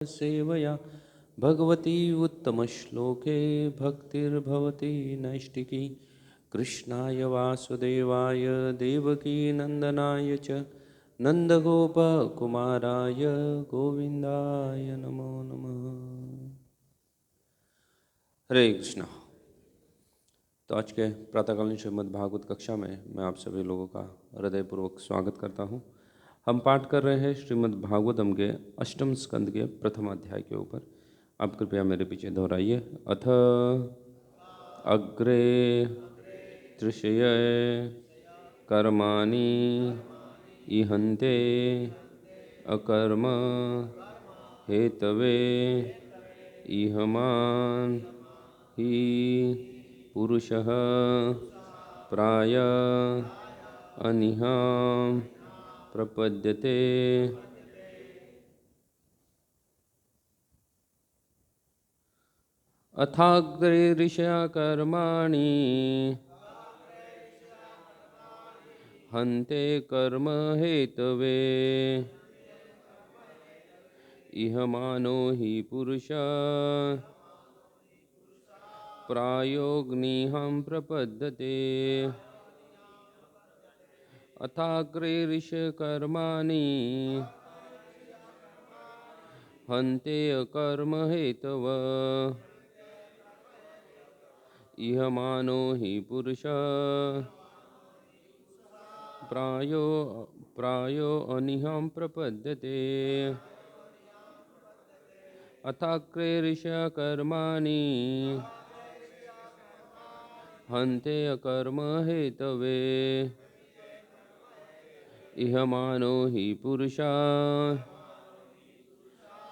सेवया भगवती उत्तमश्लोके भक्तिर्भवती नैष्टिकी। कृष्णाय वासुदेवाय देवकी नंदनाय च नंदगोपकुमाराय गोविंदाय नमो नमः। हरे कृष्णा। तो आज के प्रातःकालीन श्रीमद् भागवत कक्षा में मैं आप सभी लोगों का हृदयपूर्वक स्वागत करता हूँ। हम पाठ कर रहे हैं श्रीमद् भागवतम के अष्टम स्कंद के प्रथम अध्याय के ऊपर। आप कृपया मेरे पीछे दोहराइए। अथ अग्रे तृषय कर्माणि इहन्ते अकर्म हेतवे इहमान् हि पुरुषः प्राय अनिहां प्रपद्यते। अथाग्रे ऋषया कर्माणि हन्ते कर्म हेतवे इहमानो हि पुरुषः प्रायोग्निहं प्रपद्यते। अथाग्रे ऋषकर्माणि हन्ते अकर्म हेतव इहमानो हि पुरुषः प्रायो अनिहं प्रपद्यते। अथाग्रे ऋषकर्माणि हन्ते अकर्म हेतवे इहमानो हि पुरुषः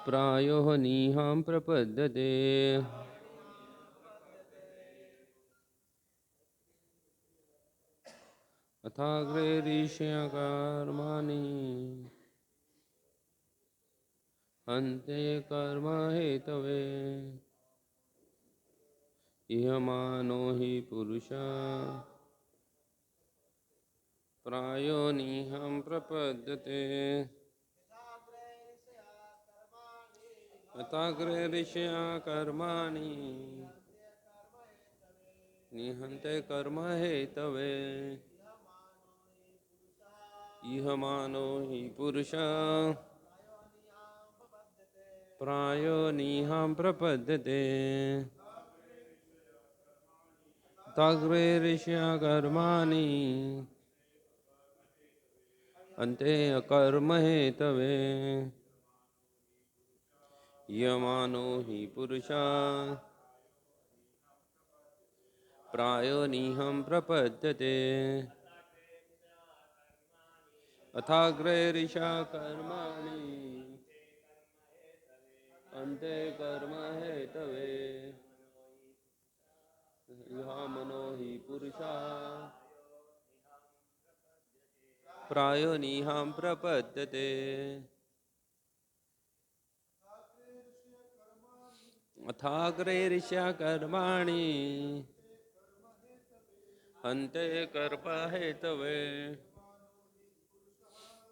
प्रायो अनिहं प्रपद्यते। अथाग्रे ऋषयकर्माणि हन्ते कर्म हेतवे इहमानो हि पुरुषः प्रायोनिहं प्रपद्यते। अथाग्रे ऋषयकर्माणि निहन्ते कर्म हेतवे इहमानो हि पुरुषः प्रायोनिहं प्रपद्यते। अथाग्रे ऋषयकर्माणि अन्ते अकर्म हेतवे इहमानो हि पुरुषः प्रायोनिहं प्रपद्यते। अथाग्रे ऋषयकर्माणि अन्ते कर्म हेतवे इहमानो हि पुरुषः प्रायोनिहं प्रपद्यते। अथाग्रे ऋषयकर्माणि हन्ते कर्म हेतवे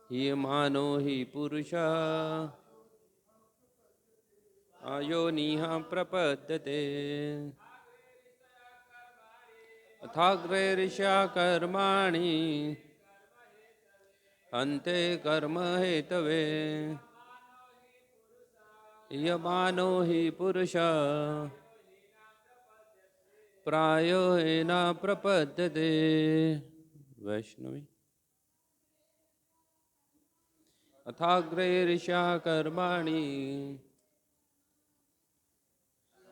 इहमानो हि पुरुषः प्रायोनिहं प्रपद्यते। अथाग्रे ऋषयकर्माणि हन्ते कर्म हेतवे इहमानो हि पुरुषः प्रायोन प्रपद्यते। वैष्णवी। अथाग्रे ऋषयकर्माणि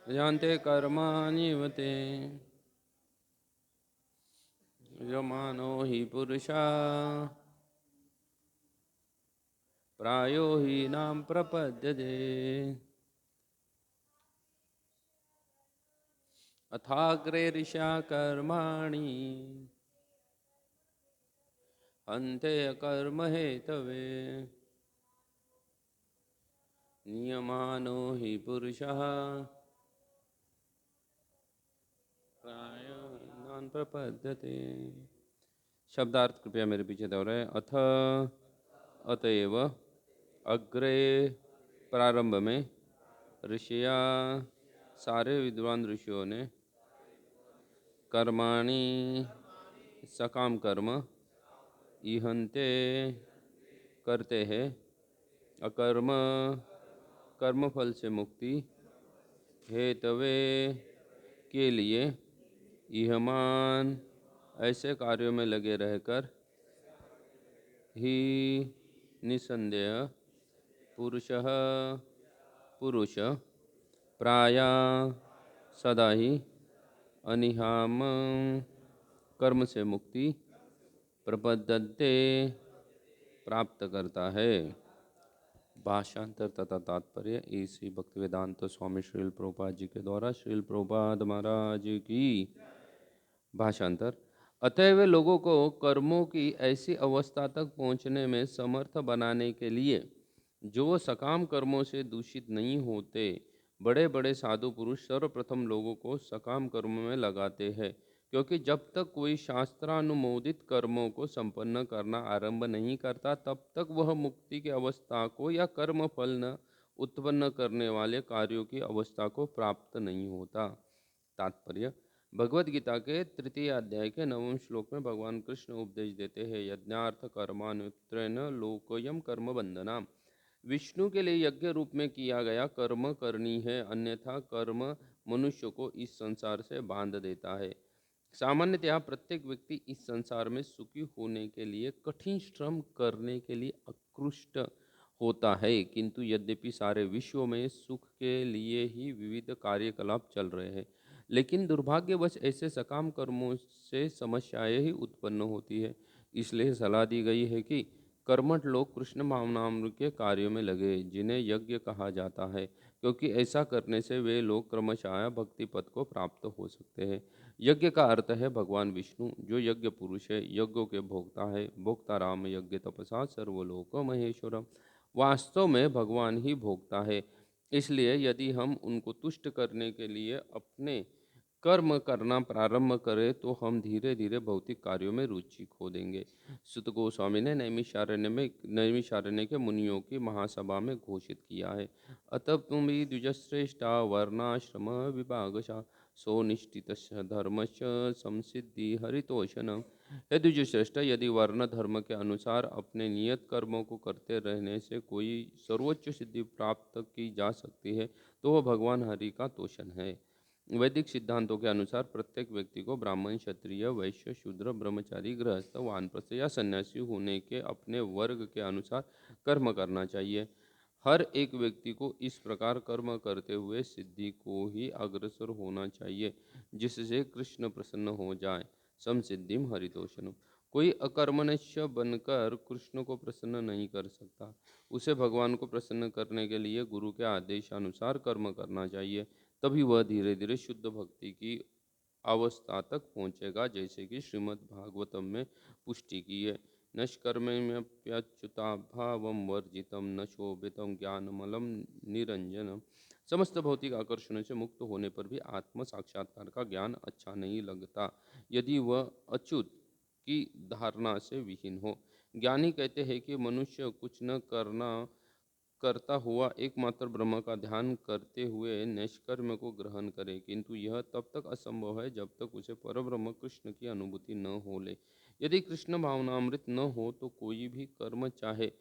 हन्ते कर्माण्येवते इहमानो हि पुरुषः प्रायो हि नाम प्रपद्यते। अथाग्रे ऋषयकर्माणि हन्ते कर्म हेतवे नियमानो हि पुरुषः प्रायो नाम प्रपद्यते। शब्दार्थ कृपया मेरे पीछे दोहराए। अथ अतएव अग्रे प्रारंभ में ऋषिया सारे विद्वान ऋषियों ने कर्माणि सकाम कर्म इहन्ते करते हैं, अकर्म कर्मफल से मुक्ति हेतवे के लिए इहमान ऐसे कार्यों में लगे रहकर ही निसंदेह पुरुष प्राय सदा ही अनिहाम कर्म से मुक्ति प्रपद्यते प्राप्त करता है। भाषांतर तथा तात्पर्य श्री भक्तिवेदांत स्वामी श्रील प्रभुपाद जी के द्वारा श्रील प्रभुपाद महाराज की। भाषांतर। अतएव लोगों को कर्मों की ऐसी अवस्था तक पहुँचने में समर्थ बनाने के लिए जो सकाम कर्मों से दूषित नहीं होते, बड़े बड़े साधु पुरुष सर्वप्रथम लोगों को सकाम कर्मों में लगाते हैं, क्योंकि जब तक कोई शास्त्रानुमोदित कर्मों को संपन्न करना आरंभ नहीं करता तब तक वह मुक्ति की अवस्था को या कर्म फल न उत्पन्न करने वाले कार्यों की अवस्था को प्राप्त नहीं होता। तात्पर्य। भगवद गीता के तृतीय अध्याय के 9वें श्लोक में भगवान कृष्ण उपदेश देते हैं, यज्ञार्थ कर्मानुत्रेण लोकोयम कर्म बंधनाम। विष्णु के लिए यज्ञ रूप में किया गया कर्म करनी है, अन्यथा कर्म मनुष्य को इस संसार से बांध देता है। सामान्यतः प्रत्येक व्यक्ति इस संसार में सुखी होने के लिए कठिन श्रम करने के लिए आकृष्ट होता है, किंतु यद्यपि सारे विश्व में सुख के लिए ही विविध कार्यकलाप चल रहे हैं, लेकिन दुर्भाग्यवश ऐसे सकाम कर्मों से समस्याएं ही उत्पन्न होती है। इसलिए सलाह दी गई है कि कर्मठ लोग कृष्ण भावनामृत के कार्यों में लगे, जिन्हें यज्ञ कहा जाता है, क्योंकि ऐसा करने से वे लोग क्रमशः भक्ति पद को प्राप्त हो सकते हैं। यज्ञ का अर्थ है भगवान विष्णु, जो यज्ञ पुरुष है, यज्ञों के भोक्ता है। भोक्ता राम यज्ञ तपसा सर्वलोक महेश्वरम। वास्तव में भगवान ही भोक्ता है, इसलिए यदि हम उनको तुष्ट करने के लिए अपने कर्म करना प्रारंभ करें तो हम धीरे धीरे भौतिक कार्यों में रुचि खो देंगे। सुत गोस्वामी ने नैमिषारण्य के मुनियों की महासभा में घोषित किया है, अतः तुम ही द्विजश्रेष्ठा वर्णाश्रम विभागशा सोनिष्ठित धर्म संसिद्धि हरितोषण। हे द्विजश्रेष्ठ, यदि वर्ण धर्म के अनुसार अपने नियत कर्मों को करते रहने से कोई सर्वोच्च सिद्धि प्राप्त की जा सकती है तो वह भगवान हरि का तोषण है। वैदिक सिद्धांतों के अनुसार प्रत्येक व्यक्ति को ब्राह्मण, क्षत्रिय, वैश्य, शूद्र, ब्रह्मचारी, गृहस्थ, वानप्रस्थ या सन्यासी होने के अपने वर्ग के अनुसार कर्म करना चाहिए। हर एक व्यक्ति को इस प्रकार कर्म करते हुए सिद्धि को ही अग्रसर होना चाहिए, जिससे कृष्ण प्रसन्न हो जाए। समसिद्धिम हरितोषणम। कोई अकर्मण्य बनकर कृष्ण को प्रसन्न नहीं कर सकता। उसे भगवान को प्रसन्न करने के लिए गुरु के आदेशानुसार कर्म करना चाहिए, तभी वह धीरे धीरे शुद्ध भक्ति की अवस्था तक पहुँचेगा, जैसे कि श्रीमद् भागवतम में पुष्टि की है। नष्कर्म्यप्यच्युता भावम वर्जितम न शोभितम ज्ञानमलम निरंजनम। समस्त भौतिक आकर्षणों से मुक्त होने पर भी आत्म साक्षात्कार का ज्ञान अच्छा नहीं लगता, यदि वह अच्युत की धारणा से विहीन हो। ज्ञानी कहते हैं कि मनुष्य कुछ न करता हुआ एकमात्र ब्रह्म का ध्यान करते हुए नैष्कर्म्य को ग्रहण करे, किंतु यह तब तक असंभव है जब तक उसे परब्रह्म कृष्ण की अनुभूति न हो ले। यदि कृष्ण भावनामृत न हो तो कोई भी कर्म, चाहे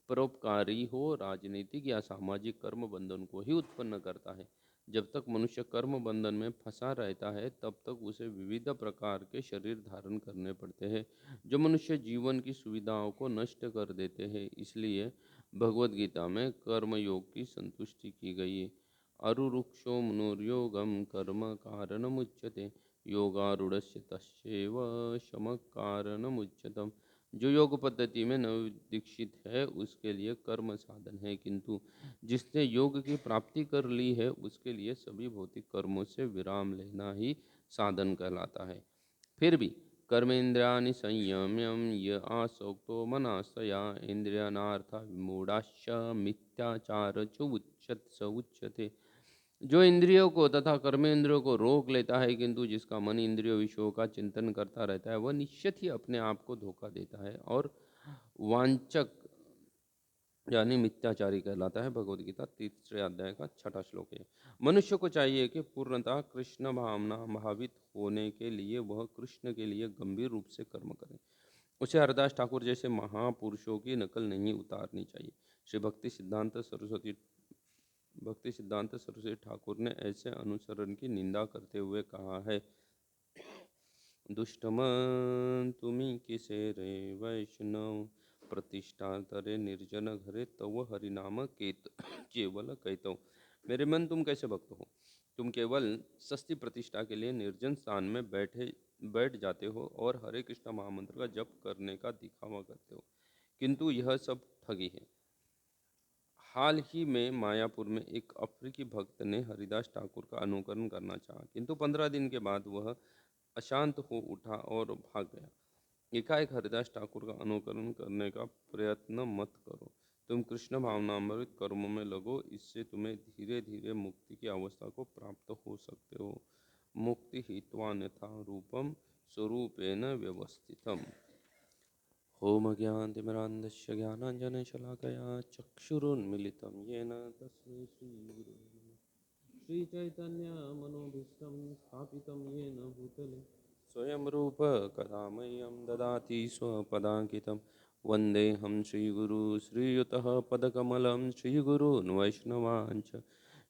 परोपकारी हो, राजनीतिक या सामाजिक कर्म, बंधन को ही उत्पन्न करता है। जब तक मनुष्य कर्म बंधन में फंसा रहता है तब तक उसे विविध प्रकार के शरीर धारण करने पड़ते हैं, जो मनुष्य जीवन की सुविधाओं को नष्ट कर देते हैं। इसलिए भगवद गीता में कर्म योग की संतुष्टि की गई है। अरुरुक्षो मनोर्योगम कर्म कारणमुच्यते योगारूढ़स्य तस्यैव शम कारणमुच्यतम। जो योग पद्धति में नव दीक्षित है उसके लिए कर्म साधन है, किंतु जिसने योग की प्राप्ति कर ली है उसके लिए सभी भौतिक कर्मों से विराम लेना ही साधन कहलाता है। फिर भी कर्मेन्द्रियाणि संयम्यम य आसक्तो मनास्तया इंद्रियानार्थ विमूढ़ाश्च मिथ्याचार च उच्यते। जो इंद्रियों को तथा कर्मेंद्रियों को रोक लेता है किंतु जिसका मन इंद्रियों विषयों का चिंतन करता रहता है, वह निश्चित ही अपने आप को धोखा देता है और वांछक यानी मिथ्याचारी कहलाता है। भगवद गीता 3रे अध्याय का 6ठा श्लोक है। मनुष्य को चाहिए कि पूर्णतः कृष्ण भावना भावित होने के लिए वह कृष्ण के लिए गंभीर रूप से कर्म करे। उसे हरदास ठाकुर जैसे महापुरुषों की नकल नहीं उतारनी चाहिए। श्री भक्ति सिद्धांत सरस्वती ठाकुर ने ऐसे अनुसरण की निंदा करते हुए कहा है, दुष्टमन तुम्ही किसे रे वैष्णव, प्रतिष्ठा तरे निर्जन घरे तव हरिनाम केवल कहतो। मेरे मन तुम कैसे भक्त हो, तुम केवल सस्ती प्रतिष्ठा के लिए निर्जन स्थान में बैठ जाते हो और हरे कृष्ण महामंत्र का जप करने का दिखावा करते हो, किंतु यह सब ठगी है। हाल ही में मायापुर में एक अफ्रीकी भक्त ने हरिदास ठाकुर का अनुकरण करना चाहा, किंतु 15 दिन के बाद वह अशांत हो उठा और भाग गया। एकाएक हरिदास ठाकुर का अनुकरण करने का प्रयत्न मत करो। तुम कृष्ण भावनामृत कर्मों में लगो, इससे तुम्हें धीरे धीरे मुक्ति की अवस्था को प्राप्त हो सकते हो। मुक्ति हित्वा अन्यथा रूपम स्वरूपेण व्यवस्थितम। ओम अज्ञानतिमिरान्धस्य ज्ञानाञ्जनशलाकया चक्षुरुन्मिलितं येन तस्मै श्रीगुरुवे नमः। श्रीचैतन्यमनोभीष्टं स्थापितं येन भूतले स्वयं रूप कदा मह्यं ददाति स्वपदाङ्कितं। वन्देऽहं श्रीगुरु श्रीयुतः पदकमलं श्रीगुरून् वैष्णवांश्च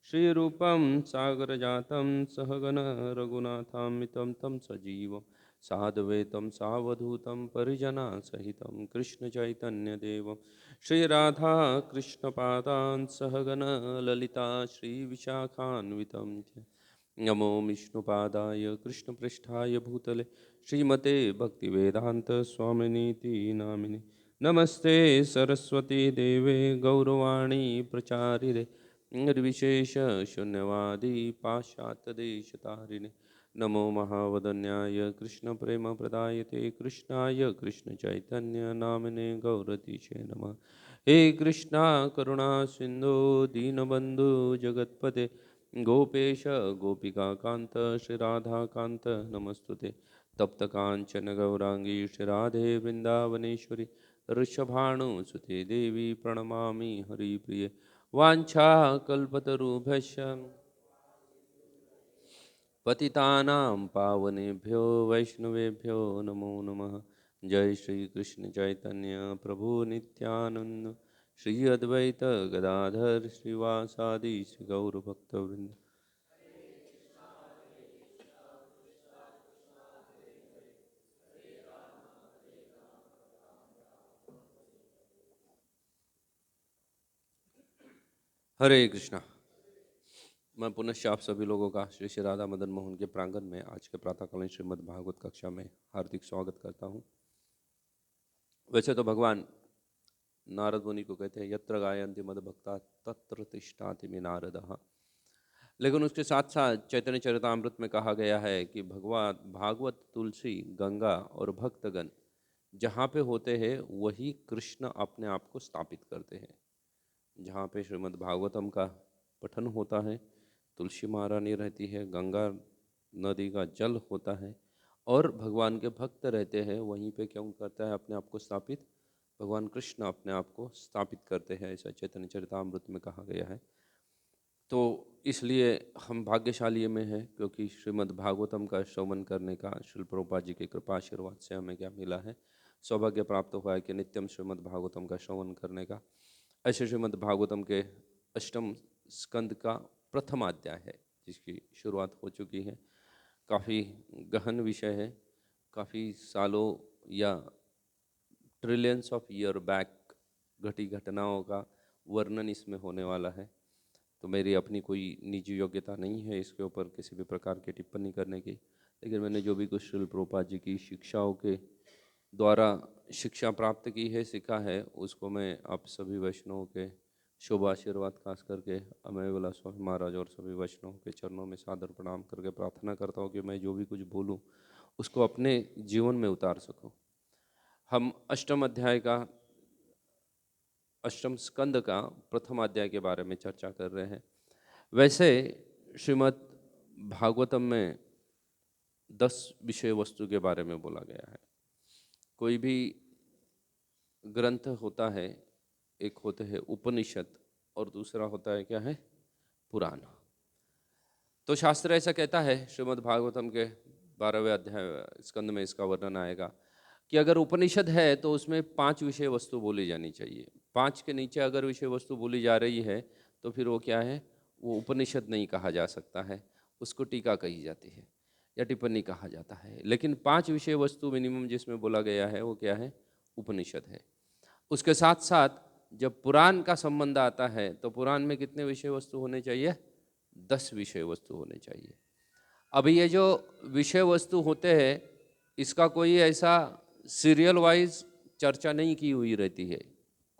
श्रीरूपं सागरजातं सहगण रघुनाथान्वितं तं सजीवं साद्वैतं सावधूतं परिजनसहितं कृष्णचैतन्यदेवं श्रीराधा कृष्णपादान् सहगण ललिता श्रीविशाखान्वितं च। नमो विष्णुपादाय कृष्णपृष्ठाय भूतले श्रीमते भक्तिवेदांत स्वामिनीति नामिने। नमस्ते सरस्वती देवे गौरवाणी प्रचारिणे निर्विशेष शून्यवादी पाश्चात्यदेशतारिणे। नमो महावदन्याय कृष्ण प्रेम प्रदायते कृष्णाय कृष्ण चैतन्य नामिने गौरतीशे नमः। हे कृष्णा करुणा सिंधु दीनबंधु जगतपते गोपेश गोपिकाकांत श्री राधाकांत नमस्तुते। तप्त कांचन गौरांगी श्री राधे वृंदावनेश्वरी ऋषभानुसुते देवी प्रणमामि हरिप्रिये। वाञ्छा कल्पतरुभ्यश्च पतितानां पावनेभ्यो वैष्णवेभ्यो नमो नमः। जय श्री कृष्ण चैतन्य प्रभु नित्यानंद श्री अद्वैत गदाधर श्रीवासादि श्री गौरभक्तवृंद। हरे कृष्णा। मैं पुनश्च आप सभी लोगों का श्री श्री राधा मदन मोहन के प्रांगण में आज के प्रातःकालीन श्रीमद् भागवत कक्षा में हार्दिक स्वागत करता हूँ। वैसे तो भगवान नारद मुनि को कहते हैं यत्र गायन्ति मद भक्ता तत्र तिष्ठति मे नारदः, लेकिन उसके साथ साथ चैतन्य चरितामृत में कहा गया है कि भगवान भागवत तुलसी गंगा और भक्तगण जहाँ पे होते हैं वही कृष्ण अपने आप को स्थापित करते हैं। जहाँ पे श्रीमद् भागवतम का पठन होता है, तुलसी महारानी रहती है, गंगा नदी का जल होता है और भगवान के भक्त रहते हैं, वहीं पे क्यों करता है अपने आप को स्थापित? भगवान कृष्ण अपने आप को स्थापित करते हैं, ऐसा चैतन्य चरितामृत में कहा गया है। तो इसलिए हम भाग्यशाली में हैं क्योंकि श्रीमद् भागवतम का श्रवण करने का श्रील प्रभुपाद जी की कृपा आशीर्वाद से हमें क्या मिला है, सौभाग्य प्राप्त हुआ है कि नित्यम श्रीमद् भागवतम का श्रवण करने का। ऐसे श्रीमद् भागवतम के अष्टम स्कंद का प्रथम अध्याय है जिसकी शुरुआत हो चुकी है। काफ़ी गहन विषय है, काफ़ी सालों या ट्रिलियंस ऑफ ईयर बैक घटी घटनाओं का वर्णन इसमें होने वाला है। तो मेरी अपनी कोई निजी योग्यता नहीं है इसके ऊपर किसी भी प्रकार की टिप्पणी करने की, लेकिन मैंने जो भी कुछ श्रील प्रभुपाद जी की शिक्षाओं के द्वारा शिक्षा प्राप्त की है, सीखा है, उसको मैं आप सभी वैष्णवों के शुभ आशीर्वाद खास करके अमेय विलास स्वामी महाराज और सभी वैष्णवों के चरणों में सादर प्रणाम करके प्रार्थना करता हूँ कि मैं जो भी कुछ बोलूँ उसको अपने जीवन में उतार सकूँ। हम अष्टम स्कंद का प्रथम अध्याय के बारे में चर्चा कर रहे हैं। वैसे श्रीमद् भागवतम में 10 विषय वस्तु के बारे में बोला गया है। कोई भी ग्रंथ होता है एक होते हैं उपनिषद और दूसरा होता है क्या है, पुराण। तो शास्त्र ऐसा कहता है, श्रीमद् भागवतम के 12वें अध्याय स्कंद में इसका वर्णन आएगा कि अगर उपनिषद है तो उसमें 5 विषय वस्तु बोली जानी चाहिए। 5 के नीचे अगर विषय वस्तु बोली जा रही है तो फिर वो क्या है, वो उपनिषद नहीं कहा जा सकता है, उसको टीका कही जाती है या टिप्पणी कहा जाता है। लेकिन 5 विषय वस्तु मिनिमम जिसमें बोला गया है वो क्या है, उपनिषद है। उसके साथ साथ जब पुराण का संबंध आता है तो पुराण में कितने विषय वस्तु होने चाहिए, 10 विषय वस्तु होने चाहिए। अभी ये जो विषय वस्तु होते हैं इसका कोई ऐसा सीरियल वाइज चर्चा नहीं की हुई रहती है।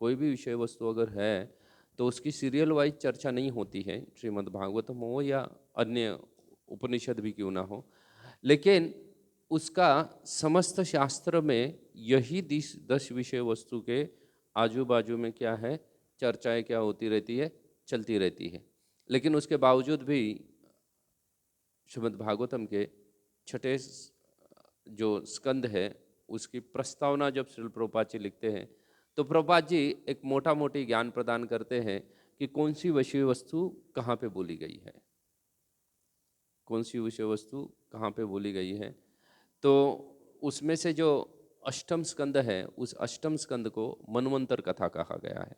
कोई भी विषय वस्तु अगर है तो उसकी सीरियल वाइज चर्चा नहीं होती है, श्रीमद् भागवतम हो या अन्य उपनिषद भी क्यों ना हो, लेकिन उसका समस्त शास्त्र में यही 10 विषय वस्तु के आजू बाजू में क्या है, चर्चाएं क्या होती रहती है, चलती रहती है। लेकिन उसके बावजूद भी श्रीमद् भागवतम के छठे जो स्कंद है उसकी प्रस्तावना जब श्रील प्रभुपाद जी लिखते हैं तो प्रभुपाद जी एक मोटा मोटी ज्ञान प्रदान करते हैं कि कौन सी विषय वस्तु कहाँ पे बोली गई है, कौन सी विषय वस्तु कहाँ पे बोली गई है। तो उसमें से जो अष्टम स्कंद है उस अष्टम स्कंद को मनवंतर कथा कहा गया है।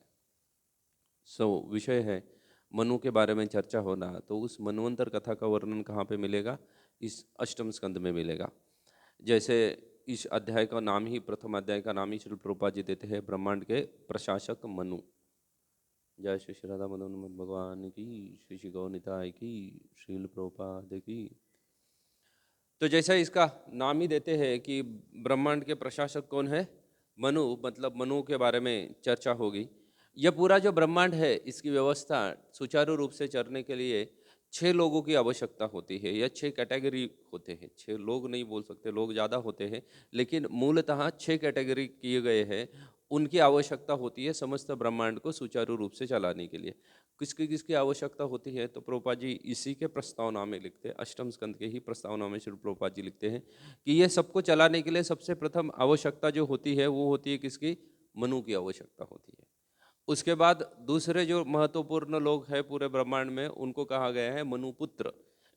विषय है मनु के बारे में चर्चा होना, तो उस मनवंतर कथा का वर्णन कहाँ पे मिलेगा, इस अष्टम स्कंद में मिलेगा। जैसे इस अध्याय का नाम ही, प्रथम अध्याय का नाम ही श्री प्रभुपाद जी देते हैं ब्रह्मांड के प्रशासक मनु। जय श्री श्री राधा मदन भगवान की, श्री श्री गौनिताय की, श्रील प्रभुपाद की। तो जैसा इसका नाम ही देते हैं कि ब्रह्मांड के प्रशासक कौन है, मनु, मतलब मनु के बारे में चर्चा होगी। यह पूरा जो ब्रह्मांड है इसकी व्यवस्था सुचारू रूप से चलने के लिए 6 लोगों की आवश्यकता होती है, या 6 कैटेगरी होते हैं। 6 लोग नहीं बोल सकते, लोग ज़्यादा होते हैं, लेकिन मूलतः 6 कैटेगरी किए गए हैं। उनकी आवश्यकता होती है समस्त ब्रह्मांड को सुचारू रूप से चलाने के लिए। किसकी किसकी आवश्यकता होती है, तो प्रभुपाद जी इसी के प्रस्तावना में लिखते हैं, अष्टम स्कंद के ही प्रस्तावना में श्री प्रभुपाद जी लिखते हैं कि ये सबको चलाने के लिए सबसे प्रथम आवश्यकता जो होती है वो होती है किसकी, मनु की आवश्यकता होती है। उसके बाद दूसरे जो महत्वपूर्ण लोग हैं पूरे ब्रह्मांड में उनको कहा गया है मनुपुत्र,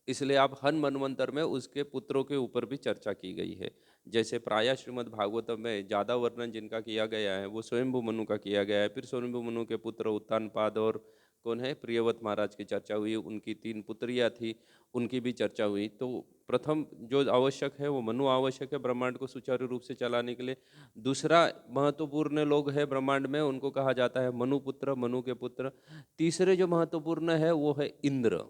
इसलिए आप हर मनवंतर में उसके पुत्रों के ऊपर भी चर्चा की गई है। जैसे प्रायः श्रीमद् भागवतम में ज़्यादा वर्णन जिनका किया गया है वो स्वयंभू मनु का किया गया है। फिर स्वयंभू मनु के पुत्र उत्तानपाद और कौन है, प्रियव्रत महाराज की चर्चा हुई, उनकी 3 पुत्रियाँ थी, उनकी भी चर्चा हुई। तो प्रथम जो आवश्यक है वो मनु आवश्यक है ब्रह्मांड को सुचारू रूप से चलाने के लिए। दूसरा महत्वपूर्ण लोग है ब्रह्मांड में, उनको कहा जाता है मनुपुत्र, मनु के पुत्र। तीसरे जो महत्वपूर्ण है वो है इंद्र।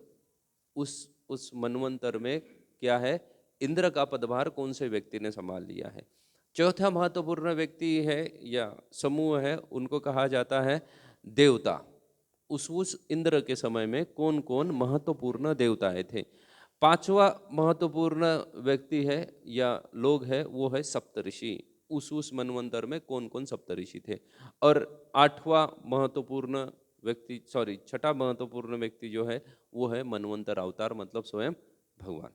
उस मनवंतर में क्या है, इंद्र का पदभार कौन से व्यक्ति ने संभाल लिया है। चौथा महत्वपूर्ण व्यक्ति है या समूह है, उनको कहा जाता है देवता। उस इंद्र के समय में कौन कौन महत्वपूर्ण देवताएं थे। पांचवा महत्वपूर्ण व्यक्ति है या लोग है वो है सप्तऋषि। उस मनवंतर में कौन कौन सप्तऋषि थे। और आठवां महत्वपूर्ण व्यक्ति, छठा महत्वपूर्ण व्यक्ति जो है वो है मनवंतर अवतार, मतलब स्वयं भगवान।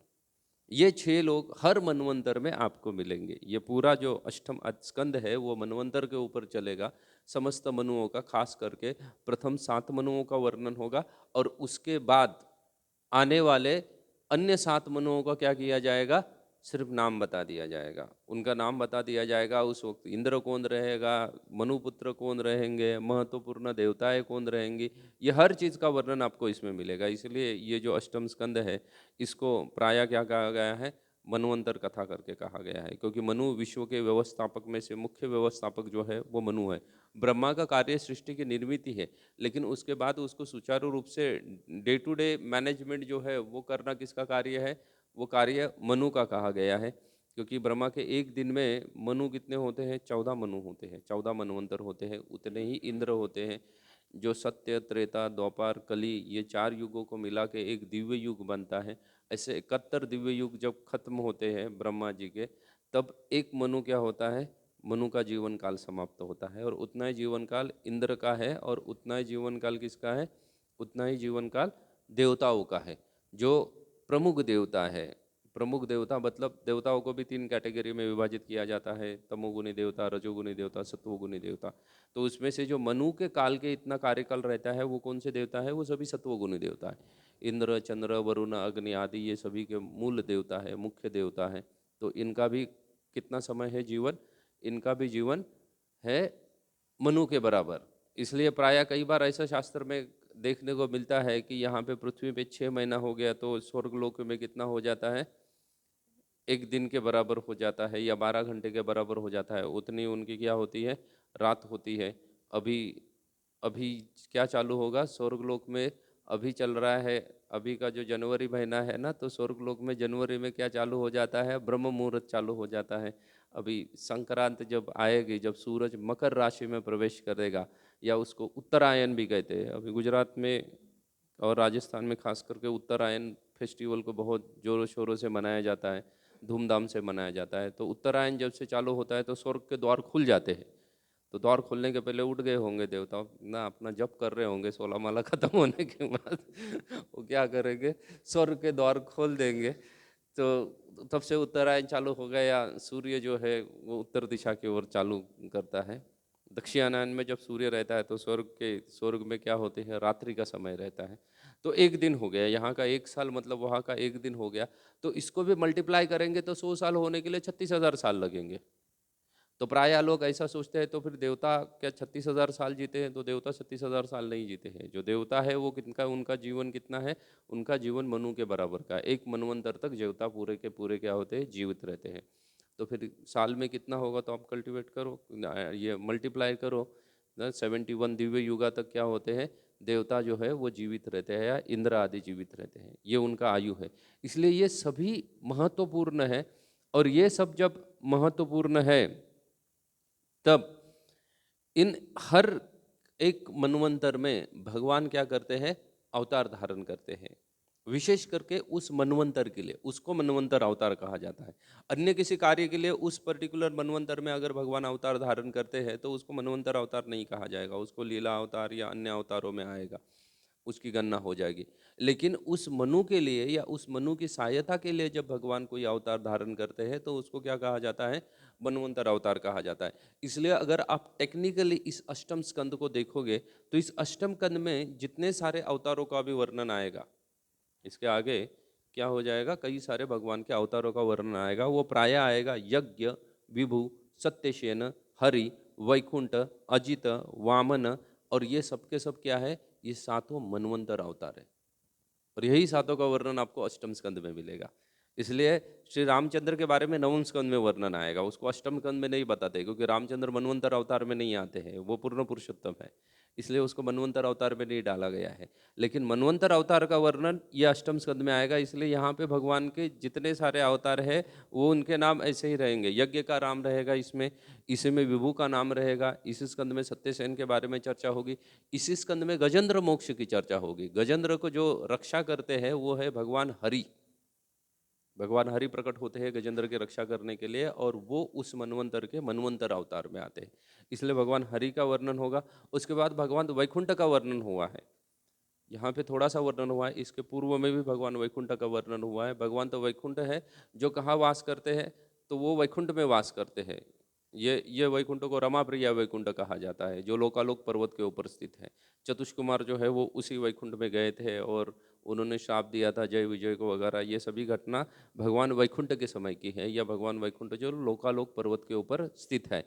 ये 6 लोग हर मनवंतर में आपको मिलेंगे। ये पूरा जो अष्टम स्कंद है वो मनवंतर के ऊपर चलेगा, समस्त मनुओं का, खास करके प्रथम 7 मनुओं का वर्णन होगा और उसके बाद आने वाले अन्य 7 मनुओं का क्या किया जाएगा, सिर्फ नाम बता दिया जाएगा, उनका नाम बता दिया जाएगा। उस वक्त इंद्र कौन रहेगा, मनुपुत्र कौन रहेंगे, महत्वपूर्ण देवताएं कौन रहेंगी, ये हर चीज़ का वर्णन आपको इसमें मिलेगा। इसलिए ये जो अष्टम स्कंद है इसको प्रायः क्या कहा गया है, मनवंतर कथा करके कहा गया है, क्योंकि मनु विश्व के व्यवस्थापक में से मुख्य व्यवस्थापक जो है वो मनु है। ब्रह्मा का कार्य सृष्टि की निर्मित है, लेकिन उसके बाद उसको सुचारू रूप से डे टू डे मैनेजमेंट जो है वो करना किसका कार्य है, वो कार्य मनु का कहा गया है। क्योंकि ब्रह्मा के एक दिन में मनु कितने होते हैं, 14 मनु होते हैं, 14 मनवंतर होते हैं। उतने ही इंद्र होते हैं, जो सत्य, त्रेता, द्वापर, कली, ये 4 युगों को मिला के एक दिव्य युग बनता है। ऐसे 71 दिव्य युग जब खत्म होते हैं ब्रह्मा जी के, तब एक मनु क्या होता है, मनु का जीवन काल समाप्त होता है। और उतना ही जीवन काल इंद्र का है और उतना ही जीवन काल किसका है, उतना ही जीवन काल देवताओं का है। जो प्रमुख देवता है, प्रमुख देवता मतलब देवताओं को भी 3 कैटेगरी में विभाजित किया जाता है, तमोगुणी देवता, रजोगुणी देवता, सत्वगुणी देवता। तो उसमें से जो मनु के काल के इतना कार्यकाल रहता है वो कौन से देवता है? वो सभी सत्वगुणी देवता है। इंद्र, चंद्र, वरुण, अग्नि आदि ये सभी के मूल देवता है, मुख्य देवता है। तो इनका भी कितना समय है जीवन? इनका भी जीवन है मनु के बराबर। इसलिए प्रायः कई बार ऐसा शास्त्र में देखने को मिलता है कि यहाँ पे पृथ्वी पे 6 महीना हो गया तो स्वर्गलोक में कितना हो जाता है? 1 दिन के बराबर हो जाता है या 12 घंटे के बराबर हो जाता है। उतनी उनकी क्या होती है? रात होती है। अभी अभी क्या चालू होगा स्वर्गलोक में? अभी चल रहा है, अभी का जो जनवरी महीना है ना, तो स्वर्गलोक में जनवरी में क्या चालू हो जाता है? ब्रह्म मुहूर्त चालू हो जाता है। अभी संक्रांत जब आएगी, जब सूरज मकर राशि में प्रवेश करेगा, या उसको उत्तरायण भी कहते हैं। अभी गुजरात में और राजस्थान में खास करके उत्तरायण फेस्टिवल को बहुत जोरों शोरों से मनाया जाता है, धूमधाम से मनाया जाता है। तो उत्तरायण जब से चालू होता है तो स्वर्ग के द्वार खुल जाते हैं। तो द्वार खुलने के पहले उठ गए होंगे देवता ना, अपना जप कर रहे होंगे 16 माला खत्म होने के बाद वो क्या करेंगे? स्वर्ग के द्वार खोल देंगे। तो तब से उत्तरायण चालू हो गया, या सूर्य जो है वो उत्तर दिशा की ओर चालू करता है। दक्षिणायन में जब सूर्य रहता है तो स्वर्ग में क्या होते हैं? रात्रि का समय रहता है। तो 1 दिन हो गया, यहाँ का 1 साल मतलब वहाँ का 1 दिन हो गया। तो इसको भी मल्टीप्लाई करेंगे तो 100 साल होने के लिए 36,000 साल लगेंगे। तो प्रायः लोग ऐसा सोचते हैं तो फिर देवता क्या 36,000 साल जीते हैं? तो देवता 36,000 साल नहीं जीते हैं। जो देवता है वो किनका, उनका जीवन कितना है? उनका जीवन मनु के बराबर का। 1 मनवंतर तक देवता पूरे के पूरे क्या होते हैं? जीवित रहते हैं। तो फिर साल में कितना होगा? तो आप कल्टिवेट करो, ये मल्टीप्लाई करो। 71 दिव्य युगा तक क्या होते हैं? देवता जो है वो जीवित रहते हैं, या इंद्र आदि जीवित रहते हैं। ये उनका आयु है। इसलिए ये सभी महत्वपूर्ण है। और ये सब जब महत्वपूर्ण है तब इन हर एक मनवंतर में भगवान क्या करते हैं? अवतार धारण करते हैं। विशेष करके उस मनवंतर के लिए, उसको मनवंतर अवतार कहा जाता है। अन्य किसी कार्य के लिए उस पर्टिकुलर मनवंतर में अगर भगवान अवतार धारण करते हैं तो उसको मनवंतर अवतार नहीं कहा जाएगा, उसको लीला अवतार या अन्य अवतारों में आएगा, उसकी गणना हो जाएगी। लेकिन उस मनु के लिए या उस मनु की सहायता के लिए जब भगवान कोई अवतार धारण करते हैं तो उसको क्या कहा जाता है? मनवंतर अवतार कहा जाता है। इसलिए अगर आप टेक्निकली इस अष्टम स्कंद को देखोगे तो इस अष्टम स्कंद में जितने सारे अवतारों का भी वर्णन आएगा, इसके आगे क्या हो जाएगा? कई सारे भगवान के अवतारों का वर्णन आएगा। वो प्रायः आएगा यज्ञ, विभु, सत्यसेन, हरि, वैकुंठ, अजित, वामन, और ये सब के सब क्या है? ये सातों मनवंतर अवतार है। और यही सातों का वर्णन आपको अष्टम स्कंद में मिलेगा। इसलिए श्री रामचंद्र के बारे में नवम स्कंद में वर्णन आएगा, उसको अष्टम स्कंद में नहीं बताते, क्योंकि रामचंद्र मनवंतर अवतार में नहीं आते हैं, वो पूर्ण पुरुषोत्तम है। इसलिए उसको मनवंतर अवतार में नहीं डाला गया है। लेकिन मनवंतर अवतार का वर्णन ये अष्टम स्कंद में आएगा। इसलिए यहाँ पे भगवान के जितने सारे अवतार है वो उनके नाम ऐसे ही रहेंगे। यज्ञ का नाम रहेगा इसमें, इसी में विभु का नाम रहेगा, इसी स्कंद में सत्यसेन के बारे में चर्चा होगी, इसी स्कंद में गजेंद्र मोक्ष की चर्चा होगी। गजेंद्र को जो रक्षा करते हैं वो है भगवान हरि। भगवान हरि प्रकट होते हैं गजेंद्र की रक्षा करने के लिए, और वो उस मनवंतर के मनवंतर अवतार में आते हैं। इसलिए भगवान हरि का वर्णन होगा। उसके बाद भगवान वैकुंठ का वर्णन हुआ है। यहाँ पे थोड़ा सा वर्णन हुआ है, इसके पूर्व में भी भगवान वैकुंठ का वर्णन हुआ है। भगवान तो वैकुंठ है, जो कहाँ वास करते हैं? तो वो वैकुंठ में वास करते हैं। ये वैकुंठ को रमा प्रिया वैकुंठ कहा जाता है, जो लोकालोक पर्वत के ऊपर स्थित है। चतुष कुमार जो है वो उसी वैकुंठ में गए थे और उन्होंने श्राप दिया था जय विजय को वगैरह। ये सभी घटना भगवान वैकुंठ के समय की है, या भगवान वैकुंठ जो लोकालोक पर्वत के ऊपर स्थित है।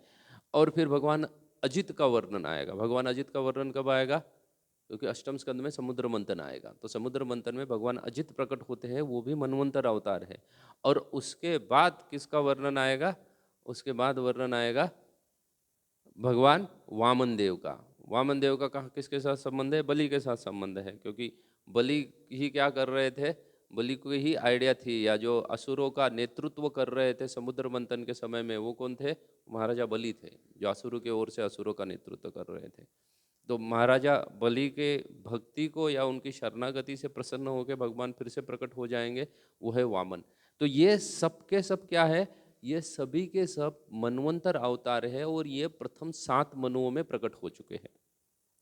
और फिर भगवान अजित का वर्णन आएगा। भगवान अजित का वर्णन कब आएगा? क्योंकि अष्टम स्कंद में समुद्र मंथन आएगा, तो समुद्र मंथन में भगवान अजित प्रकट होते हैं, वो भी मनवंतर अवतार है। और उसके बाद किसका वर्णन आएगा? उसके बाद वर्णन आएगा भगवान वामन देव का। वामन देव का कहाँ किसके साथ संबंध है? बलि के साथ संबंध है, क्योंकि बलि ही क्या कर रहे थे? बलि को ही आइडिया थी, या जो असुरों का नेतृत्व कर रहे थे समुद्र मंथन के समय में, वो कौन थे? महाराजा बलि थे, जो असुरों की ओर से असुरों का नेतृत्व कर रहे थे। तो महाराजा बलि के भक्ति को या उनकी शरणागति से प्रसन्न होकर भगवान फिर से प्रकट हो जाएंगे, वो है वामन। तो ये सब के सब क्या है? ये सभी के सब मनवंतर अवतार है, और ये प्रथम 7 मनुओं में प्रकट हो चुके हैं,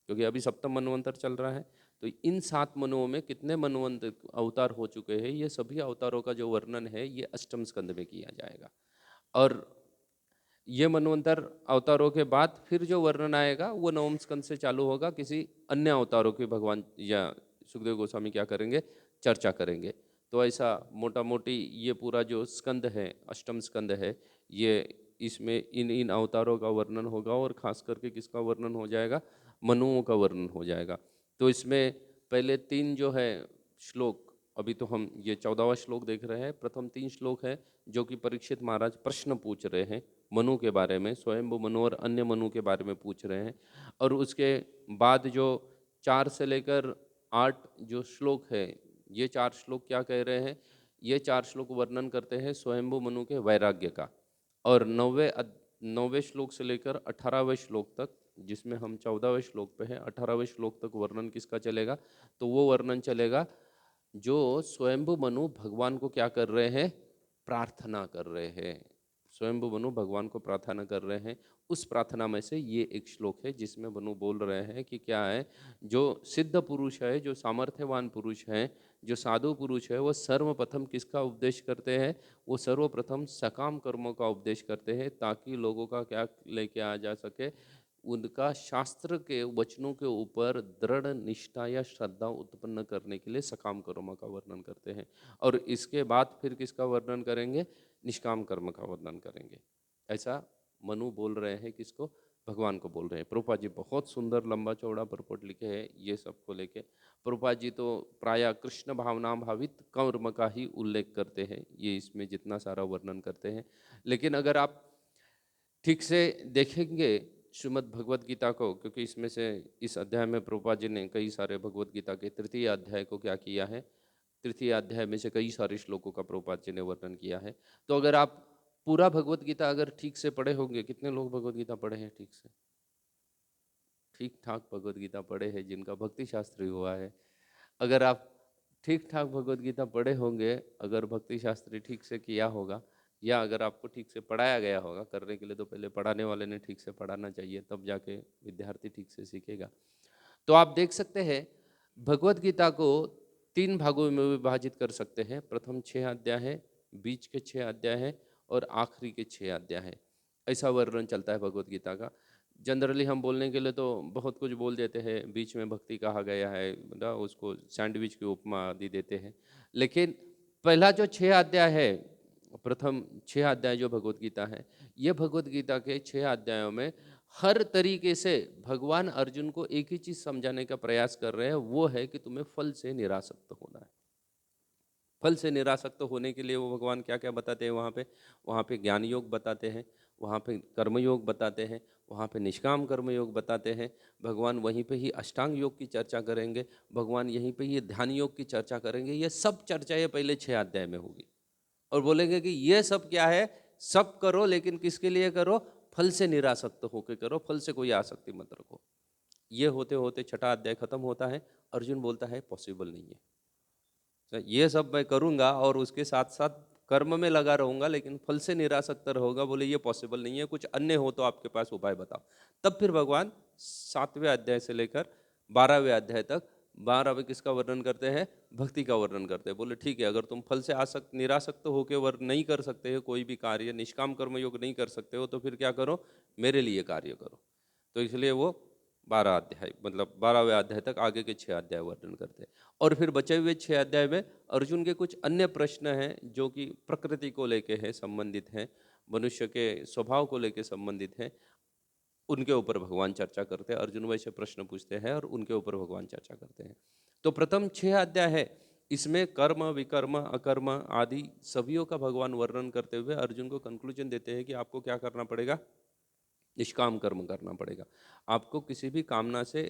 क्योंकि अभी सप्तम मनवंतर चल रहा है। तो इन 7 मनुओं में कितने मनुवंत अवतार हो चुके हैं, ये सभी अवतारों का जो वर्णन है ये अष्टम स्कंद में किया जाएगा। और ये मनवंतर अवतारों के बाद फिर जो वर्णन आएगा वो नवम स्कंद से चालू होगा, किसी अन्य अवतारों की भगवान या सुखदेव गोस्वामी क्या करेंगे, चर्चा करेंगे। तो ऐसा मोटा मोटी ये पूरा जो स्कंद है, अष्टम स्कंद है, ये इसमें इन इन अवतारों का वर्णन होगा और खास करके किसका वर्णन हो जाएगा, मनुओं का वर्णन हो जाएगा। तो इसमें पहले 3 जो है श्लोक, अभी तो हम ये 14वां श्लोक देख रहे हैं। प्रथम 3 श्लोक है जो कि परीक्षित महाराज प्रश्न पूछ रहे हैं मनु के बारे में, स्वयंभू मनु और अन्य मनु के बारे में पूछ रहे हैं। और उसके बाद जो 4 से लेकर 8 जो श्लोक है, ये 4 श्लोक क्या कह रहे हैं, ये 4 श्लोक वर्णन करते हैं स्वयंभू मनु के वैराग्य का। और 9वें श्लोक से लेकर 18वें श्लोक तक, जिसमें हम 14वें श्लोक पे हैं, 18वें श्लोक तक वर्णन किसका चलेगा, तो वो वर्णन चलेगा जो स्वयंभू मनु भगवान को क्या कर रहे हैं, प्रार्थना कर रहे हैं। स्वयंभू मनु भगवान को प्रार्थना कर रहे हैं। उस प्रार्थना में से ये एक श्लोक है जिसमें मनु बोल रहे हैं कि क्या है, जो सिद्ध पुरुष है, जो सामर्थ्यवान पुरुष हैं, जो साधु पुरुष है, वो सर्वप्रथम किसका उपदेश करते हैं, वो सर्वप्रथम सकाम कर्मों का उपदेश करते हैं, ताकि लोगों का क्या लेके आ जा सके, उनका शास्त्र के वचनों के ऊपर दृढ़ निष्ठा या श्रद्धा उत्पन्न करने के लिए सकाम कर्मों का वर्णन करते हैं। और इसके बाद फिर किसका वर्णन करेंगे, निष्काम कर्म का वर्णन करेंगे। ऐसा मनु बोल रहे हैं, किसको, भगवान को बोल रहे हैं। प्रभुपाद जी बहुत सुंदर लंबा चौड़ा परपोट लिखे हैं ये सबको लेके। प्रभुपाद जी तो प्रायः कृष्ण भावना भावित कर्म का ही उल्लेख करते हैं, ये इसमें जितना सारा वर्णन करते हैं। लेकिन अगर आप ठीक से देखेंगे श्रीमद् भगवद गीता को, क्योंकि इसमें से इस अध्याय में प्रभुपाद जी ने कई सारे भगवद गीता के तृतीय अध्याय को क्या किया है, तृतीय अध्याय में से कई सारे श्लोकों का प्रभुपाद जी ने वर्णन किया है। तो अगर आप पूरा भगवद गीता अगर ठीक से पढ़े होंगे, कितने लोग भगवद गीता पढ़े हैं ठीक से, ठीक ठाक भगवद गीता पढ़े हैं जिनका भक्ति शास्त्री हुआ है, अगर आप ठीक ठाक भगवद गीता पढ़े होंगे, अगर भक्ति शास्त्री ठीक से किया होगा, या अगर आपको ठीक से पढ़ाया गया होगा, करने के लिए तो पहले पढ़ाने वाले ने ठीक से पढ़ाना चाहिए, तब जाके विद्यार्थी ठीक से सीखेगा। तो आप देख सकते हैं भगवद गीता को 3 भागों में विभाजित कर सकते हैं। प्रथम 6 अध्याय है, बीच के 6 अध्याय है और आखिरी के 6 अध्याय है। ऐसा वर्णन चलता है भगवद गीता का। जनरली हम बोलने के लिए तो बहुत कुछ बोल देते हैं, बीच में भक्ति कहा गया है, मतलब उसको सैंडविच की उपमा आदि देते हैं। लेकिन पहला जो 6 अध्याय है, प्रथम 6 अध्याय जो भगवद गीता है, ये भगवद गीता के 6 अध्यायों में हर तरीके से भगवान अर्जुन को एक ही चीज़ समझाने का प्रयास कर रहे हैं, वो है कि तुम्हें फल से निरासक्त होना है। फल से निरासक्त होने के लिए वो भगवान क्या क्या बताते हैं वहाँ पे ज्ञान योग बताते हैं, वहाँ पे कर्मयोग बताते हैं, वहाँ पे निष्काम कर्मयोग बताते हैं। भगवान वहीं पे ही अष्टांग योग की चर्चा करेंगे, भगवान यहीं पे ही ध्यान योग की चर्चा करेंगे। ये सब चर्चाएं पहले 6 अध्याय में होगी और बोलेंगे कि ये सब क्या है, सब करो लेकिन किसके लिए करो, फल से निरासक्त होकर करो, फल से कोई आसक्ति मत रखो। ये होते होते 6ठा अध्याय खत्म होता है, अर्जुन बोलता है पॉसिबल नहीं है, ये सब मैं करूँगा और उसके साथ साथ कर्म में लगा रहूँगा लेकिन फल से निरासक्त रहोगा, बोले ये पॉसिबल नहीं है, कुछ अन्य हो तो आपके पास उपाय बताओ। तब फिर भगवान 7वें अध्याय से लेकर 12वें अध्याय तक, 12वें किसका वर्णन करते हैं, भक्ति का वर्णन करते हैं। बोले ठीक है, अगर तुम फल से आसक्त निरासक्त होकर वर्णन नहीं कर सकते हो, कोई भी कार्य निष्काम कर्म योग नहीं कर सकते हो, तो फिर क्या करो, मेरे लिए कार्य करो। तो इसलिए वो 12 अध्याय, मतलब 12वें अध्याय तक आगे के 6 अध्याय वर्णन करते हैं। और फिर बचे हुए 6 अध्याय में अर्जुन के कुछ अन्य प्रश्न हैं जो कि प्रकृति को लेके हैं, संबंधित हैं, मनुष्य के स्वभाव को लेके संबंधित हैं, उनके ऊपर भगवान चर्चा करते हैं। अर्जुन वैसे प्रश्न पूछते हैं और उनके ऊपर भगवान चर्चा करते हैं। तो प्रथम 6 अध्याय है, इसमें कर्म विकर्म अकर्म आदि सभीयों का भगवान वर्णन करते हुए अर्जुन को कंक्लूजन देते हैं कि आपको क्या करना पड़ेगा, निष्काम कर्म करना पड़ेगा। आपको किसी भी कामना से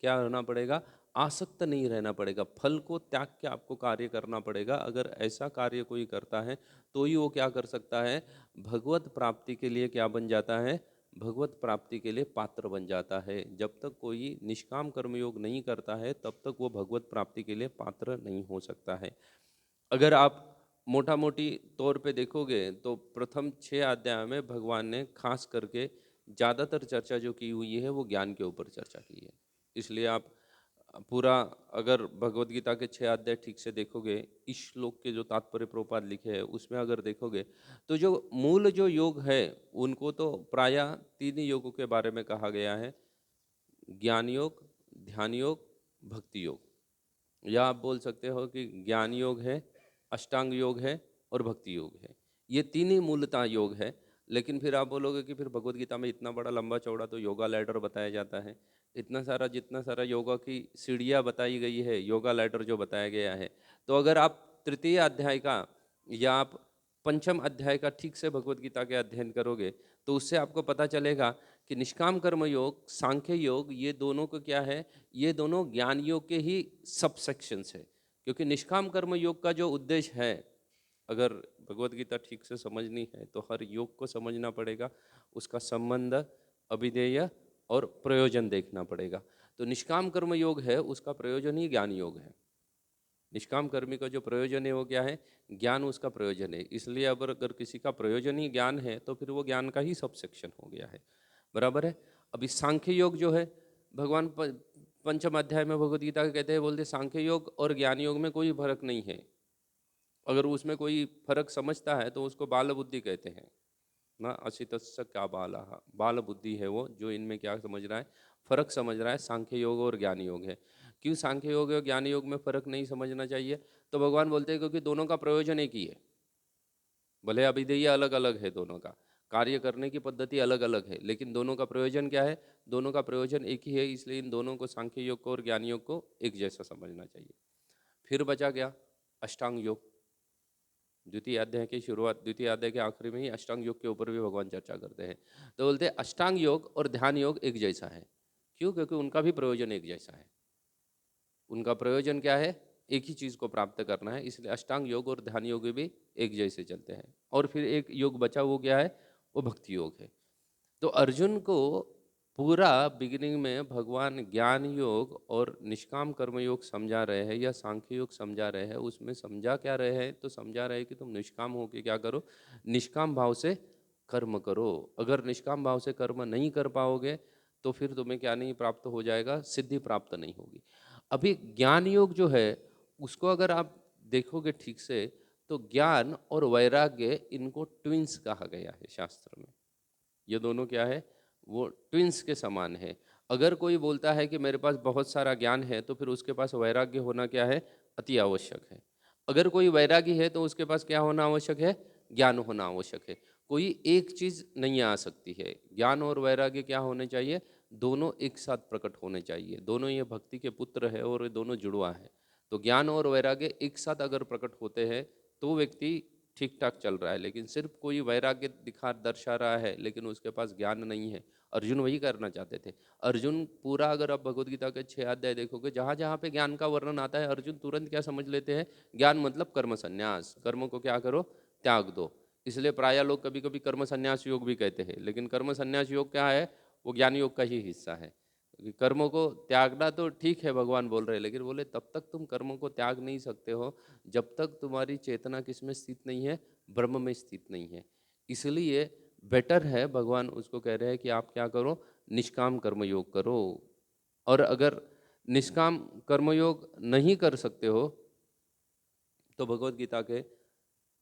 क्या रहना पड़ेगा, आसक्त नहीं रहना पड़ेगा, फल को त्याग के आपको कार्य करना पड़ेगा। अगर ऐसा कार्य कोई करता है तो ही वो क्या कर सकता है, भगवत प्राप्ति के लिए क्या बन जाता है, भगवत प्राप्ति के लिए पात्र बन जाता है। जब तक कोई निष्काम कर्मयोग नहीं करता है तब तक वो भगवत प्राप्ति के लिए पात्र नहीं हो सकता है। अगर आप मोटा मोटी तौर पे देखोगे तो प्रथम 6 अध्याय में भगवान ने खास करके ज़्यादातर चर्चा जो की हुई है वो ज्ञान के ऊपर चर्चा की है। इसलिए आप पूरा अगर भगवत गीता के 6 अध्याय ठीक से देखोगे, इस श्लोक के जो तात्पर्य प्रभुपाद लिखे हैं उसमें अगर देखोगे तो जो मूल जो योग है उनको तो प्रायः 3 योगों के बारे में कहा गया है, ज्ञान योग, ध्यान योग, भक्ति योग। या आप बोल सकते हो कि ज्ञान योग है, अष्टांग योग है और भक्ति योग है। ये 3 ही मूलतः योग है। लेकिन फिर आप बोलोगे कि फिर भगवत गीता में इतना बड़ा लंबा चौड़ा तो योगा लैडर बताया जाता है, इतना सारा जितना सारा योगा की सीढ़ियाँ बताई गई है, योगा लैडर जो बताया गया है। तो अगर आप तृतीय अध्याय का या आप पंचम अध्याय का ठीक से भगवत गीता के अध्ययन करोगे तो उससे आपको पता चलेगा कि निष्काम कर्म योग, सांख्य योग, ये दोनों को क्या है, ये दोनों ज्ञान योग के ही सब सेक्शंस है। क्योंकि निष्काम कर्म योग का जो उद्देश्य है, अगर भगवत गीता ठीक से समझनी है तो हर योग को समझना पड़ेगा, उसका संबंध, अभिधेय और प्रयोजन देखना पड़ेगा। तो निष्काम कर्म योग है, उसका प्रयोजन ही ज्ञान योग है। निष्काम कर्मी का जो प्रयोजन है वो क्या है, ज्ञान उसका प्रयोजन है। इसलिए अब अगर किसी का प्रयोजन ही ज्ञान है तो फिर वो ज्ञान का ही सब सेक्शन हो गया है, बराबर है। अभी सांख्य योग जो है, भगवान पंचम अध्याय में भगवद गीता कहते हैं, बोलते सांख्य योग और ज्ञान योग में कोई फर्क नहीं है। अगर उसमें कोई फर्क समझता है तो उसको बाल बुद्धि कहते हैं ना, असितस्य क्या बाला, बाल बुद्धि है वो, जो इनमें क्या समझ रहा है, फर्क समझ रहा है। सांख्य योग और ज्ञान योग है। क्यों सांख्य योग और ज्ञान योग में फर्क नहीं समझना चाहिए? तो भगवान बोलते हैं क्योंकि दोनों का प्रयोजन एक ही है। भले अभिधेय अलग अलग है, दोनों का कार्य करने की पद्धति अलग अलग है, लेकिन दोनों का प्रयोजन क्या है, दोनों का प्रयोजन एक ही है। इसलिए इन दोनों को, सांख्य योग को और ज्ञान योग को, एक जैसा समझना चाहिए। फिर बचा गया अष्टांग योग। द्वितीय अध्याय की शुरुआत, द्वितीय अध्याय के आखिरी में ही अष्टांग योग के ऊपर भी भगवान चर्चा करते हैं। तो बोलते हैं अष्टांग योग और ध्यान योग एक जैसा है। क्यों? क्योंकि उनका भी प्रयोजन एक जैसा है। उनका प्रयोजन क्या है, एक ही चीज़ को प्राप्त करना है। इसलिए अष्टांग योग और ध्यान योग भी एक जैसे चलते हैं। और फिर एक योग बचा, वो क्या है, वो भक्ति योग है। तो अर्जुन को पूरा बिगिनिंग में भगवान ज्ञान योग और निष्काम कर्म योग समझा रहे हैं या सांख्य योग समझा रहे हैं। उसमें समझा क्या रहे हैं, तो समझा रहे हैं कि तुम निष्काम होके क्या करो, निष्काम भाव से कर्म करो। अगर निष्काम भाव से कर्म नहीं कर पाओगे तो फिर तुम्हें क्या नहीं प्राप्त हो जाएगा, सिद्धि प्राप्त नहीं होगी। अभी ज्ञान योग जो है उसको अगर आप देखोगे ठीक से तो ज्ञान और वैराग्य, इनको ट्विंस कहा गया है शास्त्र में। ये दोनों क्या है, वो ट्विंस के समान है। अगर कोई बोलता है कि मेरे पास बहुत सारा ज्ञान है तो फिर उसके पास वैराग्य होना क्या है, अति आवश्यक है। अगर कोई वैरागी है तो उसके पास क्या होना आवश्यक है, ज्ञान होना आवश्यक है। कोई एक चीज नहीं आ सकती है। ज्ञान और वैराग्य क्या होने चाहिए, दोनों एक साथ प्रकट होने चाहिए। दोनों ये भक्ति के पुत्र है और ये दोनों जुड़वा है। तो ज्ञान और वैराग्य एक साथ अगर प्रकट होते हैं तो व्यक्ति ठीक ठाक चल रहा है। लेकिन सिर्फ कोई वैराग्य दिखा दर्शा रहा है लेकिन उसके पास ज्ञान नहीं है। अर्जुन वही करना चाहते थे। अर्जुन पूरा, अगर आप भगवद गीता के 6 अध्याय देखोगे, जहाँ जहाँ पे ज्ञान का वर्णन आता है अर्जुन तुरंत क्या समझ लेते हैं, ज्ञान मतलब कर्म संन्यास, कर्म को क्या करो, त्याग दो। इसलिए प्राय लोग कभी कभी कर्म संन्यास योग भी कहते हैं, लेकिन कर्म संन्यास योग क्या है, वो ज्ञान योग का ही हिस्सा है। कर्मों को त्यागना तो ठीक है भगवान बोल रहे हैं, लेकिन बोले तब तक तुम कर्मों को त्याग नहीं सकते हो जब तक तुम्हारी चेतना किस में स्थित नहीं है, ब्रह्म में स्थित नहीं है। इसलिए बेटर है, भगवान उसको कह रहे हैं कि आप क्या करो, निष्काम कर्मयोग करो। और अगर निष्काम कर्मयोग नहीं कर सकते हो तो भगवत गीता के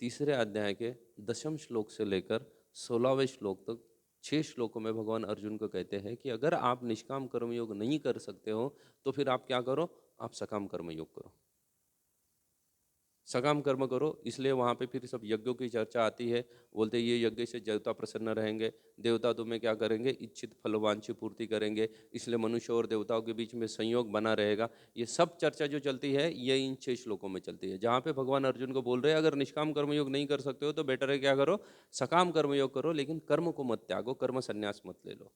तीसरे अध्याय के 10वें श्लोक से लेकर 16वें श्लोक तक 6 श्लोकों में भगवान अर्जुन को कहते हैं कि अगर आप निष्काम कर्मयोग नहीं कर सकते हो तो फिर आप क्या करो, आप सकाम कर्मयोग करो, सकाम कर्म करो। इसलिए वहाँ पे फिर सब यज्ञों की चर्चा आती है। बोलते हैं ये यज्ञ से देवता प्रसन्न रहेंगे, देवता तुम्हें क्या करेंगे, इच्छित फलवांछी पूर्ति करेंगे। इसलिए मनुष्य और देवताओं के बीच में संयोग बना रहेगा। ये सब चर्चा जो चलती है ये इन 6 श्लोकों में चलती है, जहाँ पे भगवान अर्जुन को बोल रहे हैं अगर निष्काम कर्मयोग नहीं कर सकते हो तो बेटर है क्या करो, सकाम कर्मयोग करो, लेकिन कर्म को मत त्यागो, कर्म संन्यास मत ले लो।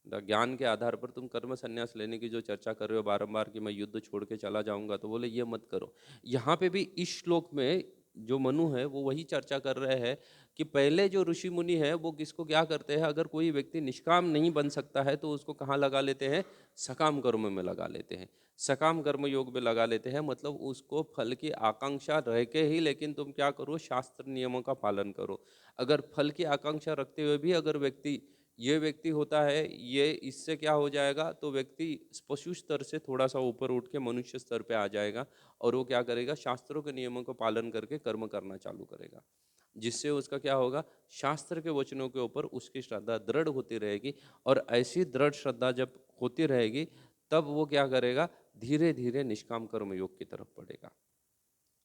ज्ञान के आधार पर तुम कर्म संन्यास लेने की जो चर्चा कर रहे हो बारंबार कि मैं युद्ध छोड़ के चला जाऊंगा, तो बोले ये मत करो। यहाँ पे भी इस श्लोक में जो मनु है वो वही चर्चा कर रहे हैं कि पहले जो ऋषि मुनि है वो किसको क्या करते हैं, अगर कोई व्यक्ति निष्काम नहीं बन सकता है तो उसको कहाँ लगा लेते हैं, सकाम कर्म में लगा लेते हैं, सकाम कर्म योग में लगा लेते हैं। मतलब उसको फल की आकांक्षा रह के ही, लेकिन तुम क्या करो, शास्त्र नियमों का पालन करो। अगर फल की आकांक्षा रखते हुए भी अगर व्यक्ति ये व्यक्ति होता है, ये इससे क्या हो जाएगा, तो व्यक्ति पशु स्तर से थोड़ा सा ऊपर उठ के मनुष्य स्तर पे आ जाएगा और वो क्या करेगा, शास्त्रों के नियमों को पालन करके कर्म करना चालू करेगा, जिससे उसका क्या होगा, शास्त्र के वचनों के ऊपर उसकी श्रद्धा दृढ़ होती रहेगी। और ऐसी दृढ़ श्रद्धा जब होती रहेगी तब वो क्या करेगा, धीरे धीरे निष्काम कर्म योग की तरफ बढ़ेगा।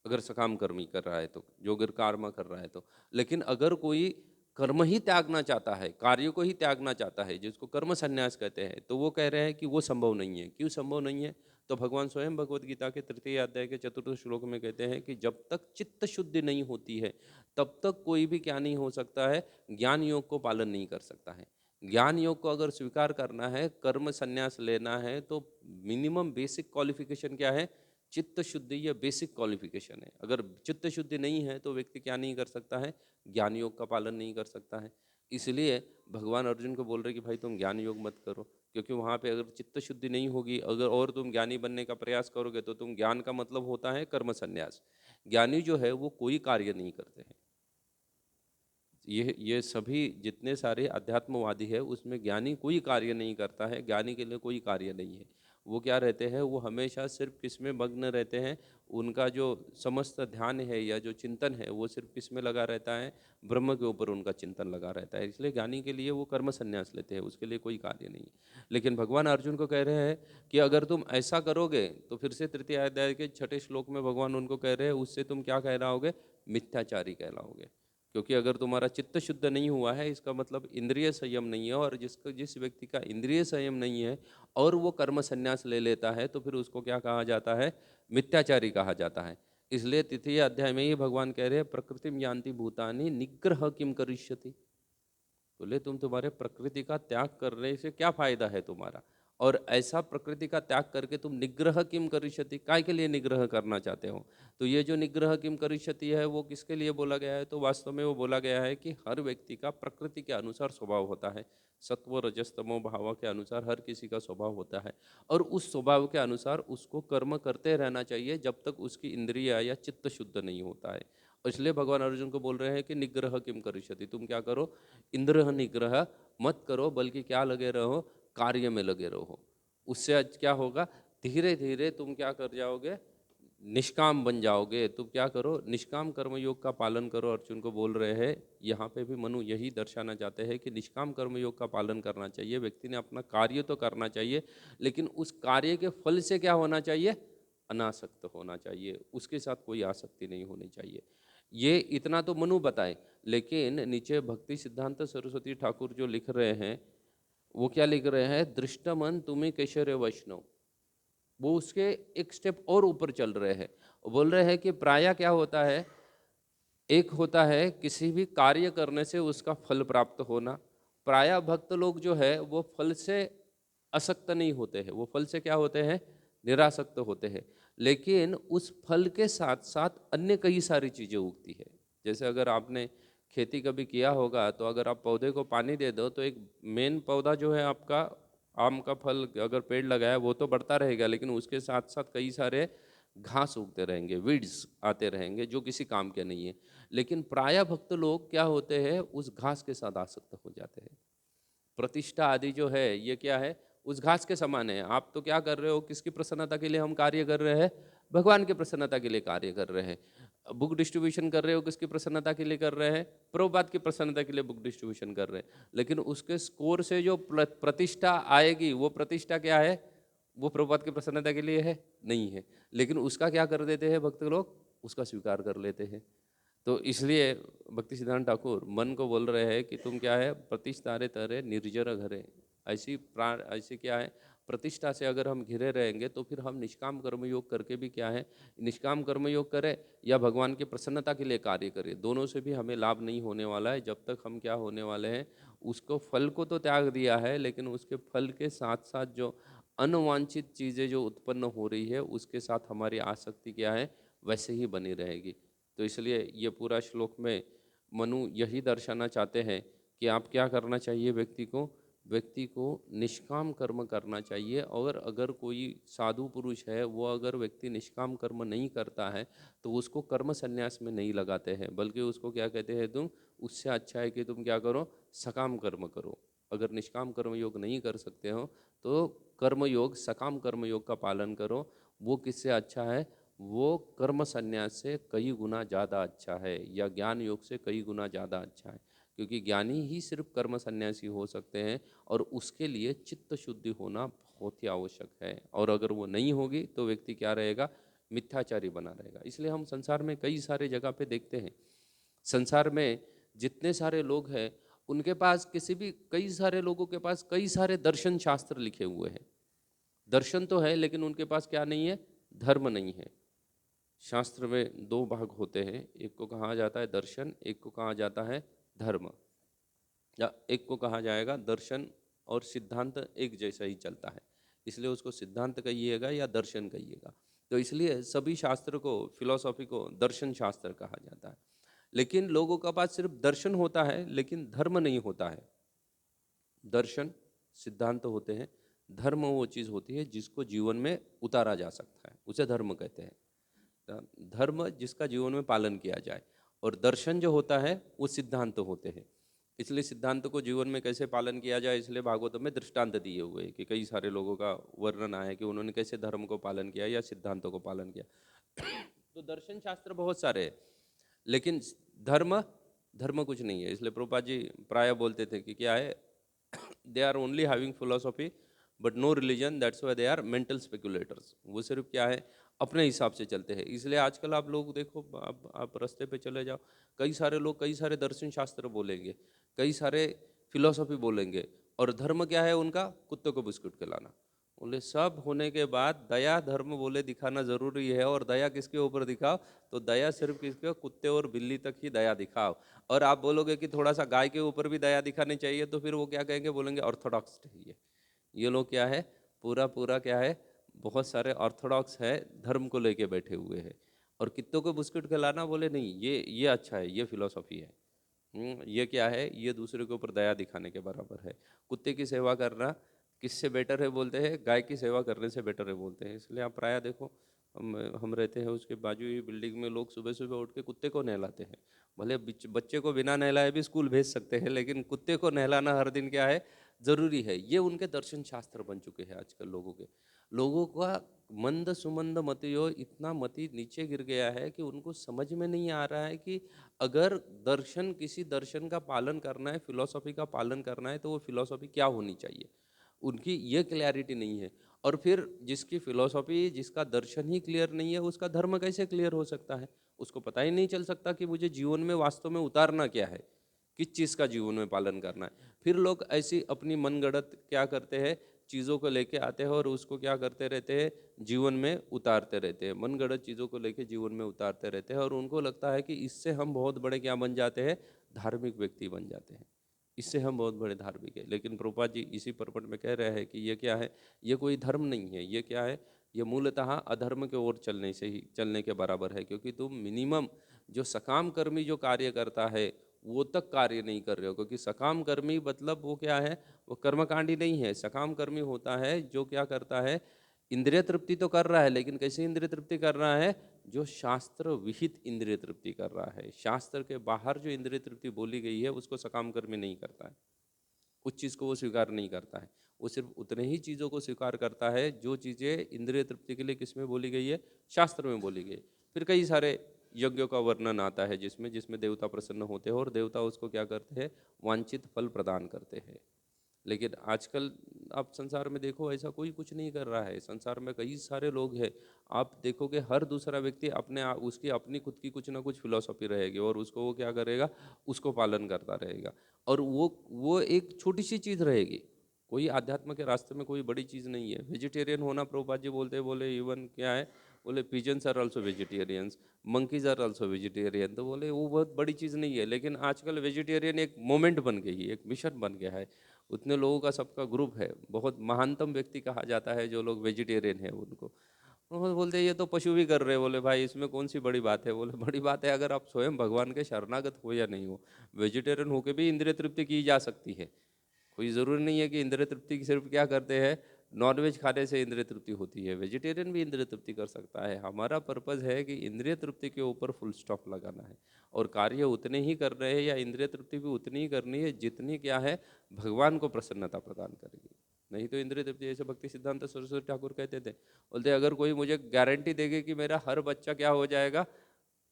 अगर सकाम कर्म ही कर रहा है तो, जो अगर कर्म कर रहा है तो। लेकिन अगर कोई कर्म ही त्यागना चाहता है, कार्य को ही त्यागना चाहता है, जिसको कर्म संन्यास कहते हैं, तो वो कह रहे हैं कि वो संभव नहीं है। क्यों संभव नहीं है? तो भगवान स्वयं भगवत गीता के तृतीय अध्याय के चतुर्थ श्लोक में कहते हैं कि जब तक चित्त शुद्धि नहीं होती है तब तक कोई भी क्या नहीं हो सकता है, ज्ञान योग को पालन नहीं कर सकता है। ज्ञान योग को अगर स्वीकार करना है, कर्म संन्यास लेना है, तो मिनिमम बेसिक क्वालिफिकेशन क्या है, चित्त शुद्धि। ये बेसिक क्वालिफिकेशन है। अगर चित्त शुद्धि नहीं है तो व्यक्ति क्या नहीं कर सकता है, ज्ञान योग का पालन नहीं कर सकता है। इसलिए भगवान अर्जुन को बोल रहे कि भाई तुम ज्ञान योग मत करो, क्योंकि वहाँ पे अगर चित्त शुद्धि नहीं होगी, अगर और तुम ज्ञानी बनने का प्रयास करोगे तो तुम, ज्ञान का मतलब होता है कर्म संन्यास। ज्ञानी जो है वो कोई कार्य नहीं करते हैं। ये सभी जितने सारे अध्यात्मवादी है उसमें ज्ञानी कोई कार्य नहीं करता है, ज्ञानी के लिए कोई कार्य नहीं है। वो क्या रहते हैं, वो हमेशा सिर्फ किस में मग्न रहते हैं, उनका जो समस्त ध्यान है या जो चिंतन है वो सिर्फ किस में लगा रहता है, ब्रह्म के ऊपर उनका चिंतन लगा रहता है। इसलिए ज्ञानी के लिए वो कर्म संन्यास लेते हैं, उसके लिए कोई कार्य नहीं है। लेकिन भगवान अर्जुन को कह रहे हैं कि अगर तुम ऐसा करोगे तो फिर से तृतीय अध्याय के छठे श्लोक में भगवान उनको कह रहे हैं, उससे तुम क्या कहलाओगे, मिथ्याचारी कहलाओगे। क्योंकि अगर तुम्हारा चित्त शुद्ध नहीं हुआ है, इसका मतलब इंद्रिय संयम नहीं है, और जिस व्यक्ति का इंद्रिय संयम नहीं है और वो कर्म संन्यास ले लेता है तो फिर उसको क्या कहा जाता है, मिथ्याचारी कहा जाता है। इसलिए तृतीय अध्याय में ही भगवान कह रहे हैं, प्रकृतिम यान्ति भूतानि निग्रह किम करिष्यति। बोले तुम्हारे प्रकृति का त्याग करने से क्या फायदा है तुम्हारा, और ऐसा प्रकृति का त्याग करके तुम निग्रह किम करिष्यति, काय के लिए निग्रह करना चाहते हो। तो ये जो निग्रह किम करिष्यति है वो किसके लिए बोला गया है, तो वास्तव में वो बोला गया है कि हर व्यक्ति का प्रकृति के अनुसार स्वभाव होता है, सत्व रजस तमो भाव के अनुसार हर किसी का स्वभाव होता है, और उस स्वभाव के अनुसार उसको कर्म करते रहना चाहिए जब तक उसकी इंद्रिय या चित्त शुद्ध नहीं होता है। इसलिए भगवान अर्जुन को बोल रहे हैं कि निग्रह किम करिष्यति, तुम क्या करो, इंद्र निग्रह मत करो, बल्कि क्या लगे रहो, कार्य में लगे रहो। उससे आज क्या होगा, धीरे धीरे तुम क्या कर जाओगे, निष्काम बन जाओगे। तुम क्या करो, निष्काम कर्मयोग का पालन करो। अर्जुन को बोल रहे हैं, यहाँ पे भी मनु यही दर्शाना चाहते हैं कि निष्काम कर्मयोग का पालन करना चाहिए। व्यक्ति ने अपना कार्य तो करना चाहिए, लेकिन उस कार्य के फल से क्या होना चाहिए, अनासक्त होना चाहिए, उसके साथ कोई आसक्ति नहीं होनी चाहिए। ये इतना तो मनु बताए, लेकिन नीचे भक्ति सिद्धांत सरस्वती ठाकुर जो लिख रहे हैं, वो क्या लिख रहे हैं, दृष्टमन तुम्हें कैशोर वैष्णव, वो उसके एक स्टेप और ऊपर चल रहे हैं। बोल रहे हैं कि प्राय क्या होता है, एक होता है किसी भी कार्य करने से उसका फल प्राप्त होना। प्राय भक्त लोग जो है वो फल से असक्त नहीं होते हैं, वो फल से क्या होते हैं, निरासक्त होते हैं। लेकिन उस फल के साथ साथ अन्य कई सारी चीज़ें उगती है। जैसे अगर आपने खेती कभी किया होगा तो अगर आप पौधे को पानी दे दो तो एक मेन पौधा जो है आपका, आम का फल अगर पेड़ लगाया वो तो बढ़ता रहेगा, लेकिन उसके साथ साथ कई सारे घास उगते रहेंगे, वीड्स आते रहेंगे जो किसी काम के नहीं है। लेकिन प्राय भक्त लोग क्या होते हैं, उस घास के साथ आसक्त हो जाते हैं। प्रतिष्ठा आदि जो है ये क्या है, उस घास के समान है। आप तो क्या कर रहे हो, किसकी प्रसन्नता के लिए हम कार्य कर रहे हैं, भगवान की प्रसन्नता के लिए कार्य कर रहे हैं। बुक डिस्ट्रीब्यूशन कर रहे हो, किसकी प्रसन्नता के लिए कर रहे हैं, प्रभुपाद की प्रसन्नता के लिए बुक डिस्ट्रीब्यूशन कर रहे हैं। लेकिन उसके स्कोर से जो प्रतिष्ठा आएगी, वो प्रतिष्ठा क्या है, वो प्रभुपाद की प्रसन्नता के लिए है, नहीं है। लेकिन उसका क्या कर देते हैं भक्त लोग, उसका स्वीकार कर लेते हैं। तो इसलिए भक्ति सिद्धांत ठाकुर मन को बोल रहे हैं कि तुम क्या है, प्रतिष्ठारे तरे निर्जर घरे। ऐसी प्राण, ऐसी क्या है, प्रतिष्ठा से अगर हम घिरे रहेंगे तो फिर हम निष्काम कर्मयोग करके भी क्या है, निष्काम कर्मयोग करें या भगवान की प्रसन्नता के लिए कार्य करें, दोनों से भी हमें लाभ नहीं होने वाला है। जब तक हम क्या होने वाले हैं, उसको फल को तो त्याग दिया है, लेकिन उसके फल के साथ साथ जो अनवांछित चीज़ें जो उत्पन्न हो रही है उसके साथ हमारी आसक्ति क्या है, वैसे ही बनी रहेगी। तो इसलिए ये पूरा श्लोक में मनु यही दर्शाना चाहते हैं कि आप क्या करना चाहिए, व्यक्ति को निष्काम कर्म करना चाहिए। और अगर कोई साधु पुरुष है, वो अगर व्यक्ति निष्काम कर्म नहीं करता है तो उसको कर्म संन्यास में नहीं लगाते हैं, बल्कि उसको क्या कहते हैं, तुम, उससे अच्छा है कि तुम क्या करो, सकाम कर्म करो। अगर निष्काम कर्मयोग नहीं कर सकते हो तो कर्मयोग, सकाम कर्मयोग का पालन करो। वो किससे अच्छा है? वो कर्म संन्यास से कई गुना ज़्यादा अच्छा है, या ज्ञान योग से कई गुना ज़्यादा अच्छा है। क्योंकि ज्ञानी ही सिर्फ कर्म संन्यासी हो सकते हैं, और उसके लिए चित्त शुद्धि होना बहुत ही आवश्यक है। और अगर वो नहीं होगी तो व्यक्ति क्या रहेगा? मिथ्याचारी बना रहेगा। इसलिए हम संसार में कई सारे जगह पे देखते हैं, संसार में जितने सारे लोग हैं उनके पास कई सारे लोगों के पास कई सारे दर्शन शास्त्र लिखे हुए हैं। दर्शन तो है लेकिन उनके पास क्या नहीं है? धर्म नहीं है। शास्त्र में दो भाग होते हैं, एक को कहा जाता है दर्शन, एक को कहा जाता है धर्म। या एक को कहा जाएगा दर्शन और सिद्धांत एक जैसा ही चलता है, इसलिए उसको सिद्धांत कहिएगा या दर्शन कहिएगा। तो इसलिए सभी शास्त्र को, फिलॉसफी को दर्शन शास्त्र कहा जाता है। लेकिन लोगों का पास सिर्फ दर्शन होता है लेकिन धर्म नहीं होता है। दर्शन सिद्धांत होते हैं, धर्म वो चीज़ होती है जिसको जीवन में उतारा जा सकता है, उसे धर्म कहते हैं। धर्म जिसका जीवन में पालन किया जाए, और दर्शन जो होता है वो सिद्धांत होते हैं। इसलिए सिद्धांत को जीवन में कैसे पालन किया जाए, इसलिए भागवत में दृष्टांत दिए हुए हैं कि कई सारे लोगों का वर्णन आया कि उन्होंने कैसे धर्म को पालन किया या सिद्धांतों को पालन किया। तो दर्शन शास्त्र बहुत सारे हैं, लेकिन धर्म धर्म कुछ नहीं है। इसलिए प्रभुपाद जी प्राय बोलते थे कि क्या है, they are only having philosophy but no religion, that's why they are mental speculators. वो सिर्फ क्या है, अपने हिसाब से चलते हैं। इसलिए आजकल आप लोग देखो, आप रास्ते पे चले जाओ, कई सारे लोग कई सारे दर्शन शास्त्र बोलेंगे, कई सारे फिलोसॉफी बोलेंगे, और धर्म क्या है उनका? कुत्ते को बिस्कुट खिलाना। बोले सब होने के बाद दया धर्म बोले दिखाना जरूरी है, और दया किसके ऊपर दिखाओ? तो दया सिर्फ किसके? कुत्ते और बिल्ली तक ही दया दिखाओ। और आप बोलोगे कि थोड़ा सा गाय के ऊपर भी दया दिखानी चाहिए, तो फिर वो क्या कहेंगे? बोलेंगे ऑर्थोडॉक्स है ये लोग। क्या है? पूरा पूरा क्या है, बहुत सारे ऑर्थोडॉक्स है, धर्म को लेके बैठे हुए हैं। और कित्तों को बिस्कुट खिलाना, बोले नहीं ये अच्छा है, ये फिलॉसफी है। ये क्या है? ये दूसरे के ऊपर दया दिखाने के बराबर है। कुत्ते की सेवा करना किससे बेटर है बोलते हैं? गाय की सेवा करने से बेटर है बोलते हैं। इसलिए आप प्रायः देखो, हम रहते हैं उसके बाजू ही बिल्डिंग में, लोग सुबह सुबह उठ के कुत्ते को नहलाते हैं। भले बच्चे को बिना नहलाए भी स्कूल भेज सकते हैं, लेकिन कुत्ते को नहलाना हर दिन क्या है? जरूरी है। ये उनके दर्शन शास्त्र बन चुके हैं आजकल लोगों का मंद सुमंद मतियो इतना मति नीचे गिर गया है कि उनको समझ में नहीं आ रहा है कि अगर किसी दर्शन का पालन करना है, फिलॉसफी का पालन करना है, तो वो फिलॉसफी क्या होनी चाहिए, उनकी ये क्लैरिटी नहीं है। और फिर जिसकी फिलॉसफी, जिसका दर्शन ही क्लियर नहीं है, उसका धर्म कैसे क्लियर हो सकता है? उसको पता ही नहीं चल सकता कि मुझे जीवन में वास्तव में उतारना क्या है, किस चीज़ का जीवन में पालन करना है। फिर लोग ऐसी अपनी मनगढ़ंत क्या करते हैं, चीज़ों को लेके आते हैं और उसको क्या करते रहते हैं, जीवन में उतारते रहते हैं। मनगढ़ंत चीज़ों को लेके जीवन में उतारते रहते हैं, और उनको लगता है कि इससे हम बहुत बड़े क्या बन जाते हैं? धार्मिक व्यक्ति बन जाते हैं, इससे हम बहुत बड़े धार्मिक है। लेकिन प्रभुपाद जी इसी पर्पट में कह रहे हैं कि ये क्या है? ये कोई धर्म नहीं है। ये क्या है? ये मूलतः अधर्म के ओर चलने के बराबर है। क्योंकि तुम मिनिमम जो सकाम कर्मी जो कार्य करता है वो तक कार्य नहीं कर रहे हो। क्योंकि सकाम कर्मी मतलब वो क्या है? वो कर्मकांडी नहीं है। सकाम कर्मी होता है जो क्या करता है? इंद्रिय तृप्ति तो कर रहा है, लेकिन कैसे इंद्रिय तृप्ति कर रहा है? जो शास्त्र विहित इंद्रिय तृप्ति कर रहा है। शास्त्र के बाहर जो इंद्रिय तृप्ति बोली गई है उसको सकाम कर्मी नहीं करता है, उस चीज़ को वो स्वीकार नहीं करता है। वो सिर्फ उतने ही चीज़ों को स्वीकार करता है जो चीज़ें इंद्रिय तृप्ति के लिए किस में बोली गई है? शास्त्र में बोली गई है। फिर कई सारे यज्ञों का वर्णन आता है जिसमें जिसमें देवता प्रसन्न होते हैं और देवता उसको क्या करते हैं? वांछित फल प्रदान करते हैं। लेकिन आजकल आप संसार में देखो, ऐसा कोई कुछ नहीं कर रहा है। संसार में कई सारे लोग हैं, आप देखोगे हर दूसरा व्यक्ति उसकी अपनी खुद की कुछ ना कुछ फिलॉसफी रहेगी, और उसको वो क्या करेगा? उसको पालन करता रहेगा। और वो एक छोटी सी चीज़ रहेगी, कोई आध्यात्म के रास्ते में कोई बड़ी चीज़ नहीं है। वेजिटेरियन होना, प्रभुपाद जी बोलते हैं, बोले इवन क्या है, बोले pigeons are also vegetarians, monkeys are also vegetarian. तो बोले वो बहुत बड़ी चीज़ नहीं है। लेकिन आजकल वेजिटेरियन एक मोमेंट बन गई है, एक मिशन बन गया है। उतने लोगों का सबका ग्रुप है, बहुत महानतम व्यक्ति कहा जाता है जो लोग वेजिटेरियन है उनको। वो बोलते हैं ये तो पशु भी कर रहे हैं। बोले भाई इसमें कौन सी बड़ी बात है? बोले बड़ी बात है अगर आप स्वयं भगवान के शरणागत हो या नहीं हो। वेजिटेरियन होकर भी इंद्रिय तृप्ति की जा सकती है। कोई ज़रूरी नहीं है कि इंद्रिय तृप्ति की सिर्फ क्या करते हैं? नॉनवेज खाने से इंद्रिय तृप्ति होती है, वेजिटेरियन भी इंद्रिय तृप्ति कर सकता है। हमारा पर्पज़ है कि इंद्रिय तृप्ति के ऊपर फुल स्टॉप लगाना है और कार्य उतने ही कर रहे हैं या इंद्रिय तृप्ति भी उतनी ही करनी है जितनी क्या है भगवान को प्रसन्नता प्रदान करेगी। नहीं तो इंद्रिय तृप्ति, जैसे भक्ति सिद्धांत सरस्वती ठाकुर कहते थे, बोलते अगर कोई मुझे गारंटी देगे कि मेरा हर बच्चा क्या हो जाएगा,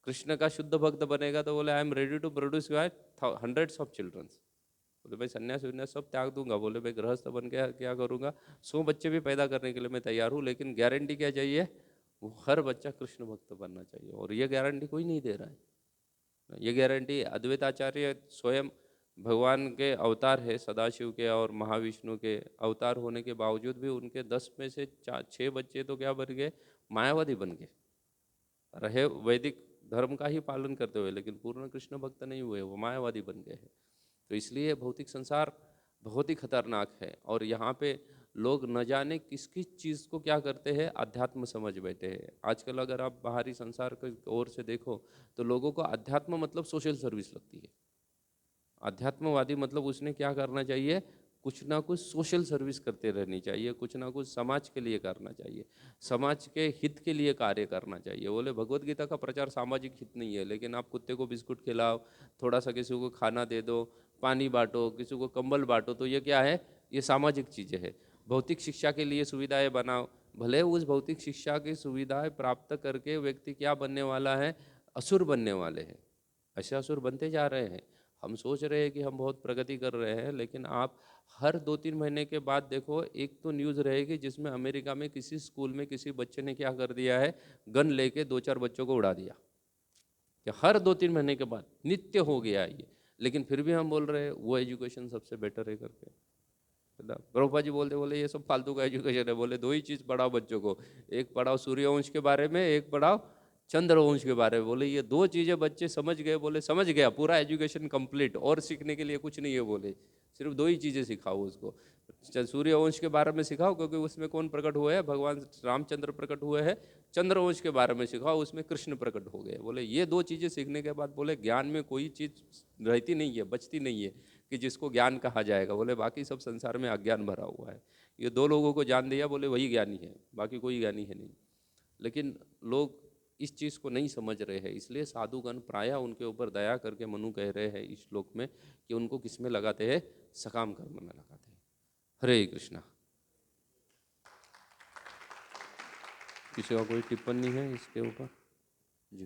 कृष्ण का शुद्ध भक्त बनेगा, तो बोले I am ready to produce hundreds of childrens. बोले भाई सन्यास विन्यास सब त्याग दूंगा, बोले भाई गृहस्थ बन के क्या करूंगा, 100 बच्चे भी पैदा करने के लिए मैं तैयार हूँ, लेकिन गारंटी क्या चाहिए, वो हर बच्चा कृष्ण भक्त बनना चाहिए। और ये गारंटी कोई नहीं दे रहा है। ये गारंटी अद्वैत आचार्य स्वयं भगवान के अवतार है, सदाशिव के और महाविष्णु के अवतार होने के बावजूद भी उनके 10 में से 6 बच्चे तो क्या बन गए, मायावादी बन गए। रहे वैदिक धर्म का ही पालन करते हुए, लेकिन पूर्ण कृष्ण भक्त नहीं हुए, वो मायावादी बन गए हैं। तो इसलिए भौतिक संसार बहुत ही खतरनाक है और यहाँ पे लोग न जाने किस किस चीज़ को क्या करते हैं, अध्यात्म समझ बैठे हैं। आजकल अगर आप बाहरी संसार की ओर से देखो तो लोगों को अध्यात्म मतलब सोशल सर्विस लगती है। अध्यात्मवादी मतलब उसने क्या करना चाहिए, कुछ ना कुछ सोशल सर्विस करते रहनी चाहिए, कुछ ना कुछ समाज के लिए करना चाहिए, समाज के हित के लिए कार्य करना चाहिए। बोले भगवत गीता का प्रचार सामाजिक हित नहीं है, लेकिन आप कुत्ते को बिस्कुट खिलाओ, थोड़ा सा किसी को खाना दे दो, पानी बांटो, किसी को कंबल बांटो, तो ये क्या है, ये सामाजिक चीज़ें हैं। भौतिक शिक्षा के लिए सुविधाएं बनाओ, भले उस भौतिक शिक्षा की सुविधाएं प्राप्त करके व्यक्ति क्या बनने वाला है, असुर बनने वाले हैं। ऐसे असुर बनते जा रहे हैं। हम सोच रहे हैं कि हम बहुत प्रगति कर रहे हैं, लेकिन आप हर 2-3 महीने के बाद देखो, एक तो न्यूज़ रहेगी जिसमें अमेरिका में किसी स्कूल में किसी बच्चे ने क्या कर दिया है, गन लेके 2-4 बच्चों को उड़ा दिया। कि हर 2-3 महीने के बाद नित्य हो गया ये, लेकिन फिर भी हम बोल रहे हैं वो एजुकेशन सबसे बेटर है करके। प्रभुपा जी बोलते, बोले ये सब फालतू का एजुकेशन है। बोले दो ही चीज़ पढ़ाओ बच्चों को, एक पढ़ाओ सूर्यवंश के बारे में, एक पढ़ाओ चंद्रवंश के बारे में। बोले ये 2 चीज़ें बच्चे समझ गए, बोले समझ गया, पूरा एजुकेशन कंप्लीट, और सीखने के लिए कुछ नहीं है। बोले सिर्फ 2 ही चीज़ें सिखाओ उसको, सूर्यवंश के बारे में सिखाओ क्योंकि उसमें कौन प्रकट हुए हैं, भगवान रामचंद्र प्रकट हुए हैं। चंद्रवंश के बारे में सिखाओ, उसमें कृष्ण प्रकट हो गए। बोले ये 2 चीज़ें सीखने के बाद बोले ज्ञान में कोई चीज़ रहती नहीं है, बचती नहीं है कि जिसको ज्ञान कहा जाएगा। बोले बाकी सब संसार में अज्ञान भरा हुआ है। ये 2 लोगों को जान दिया, बोले वही ज्ञानी है, बाकी कोई ज्ञानी है नहीं। लेकिन लोग इस चीज़ को नहीं समझ रहे हैं, इसलिए साधुगण प्रायः उनके ऊपर दया करके मनु कह रहे हैं इस श्लोक में कि उनको किस में लगाते हैं, सकाम कर्म में लगाते हैं। हरे कृष्णा। किसी का कोई टिप्पणी है इसके ऊपर? जी।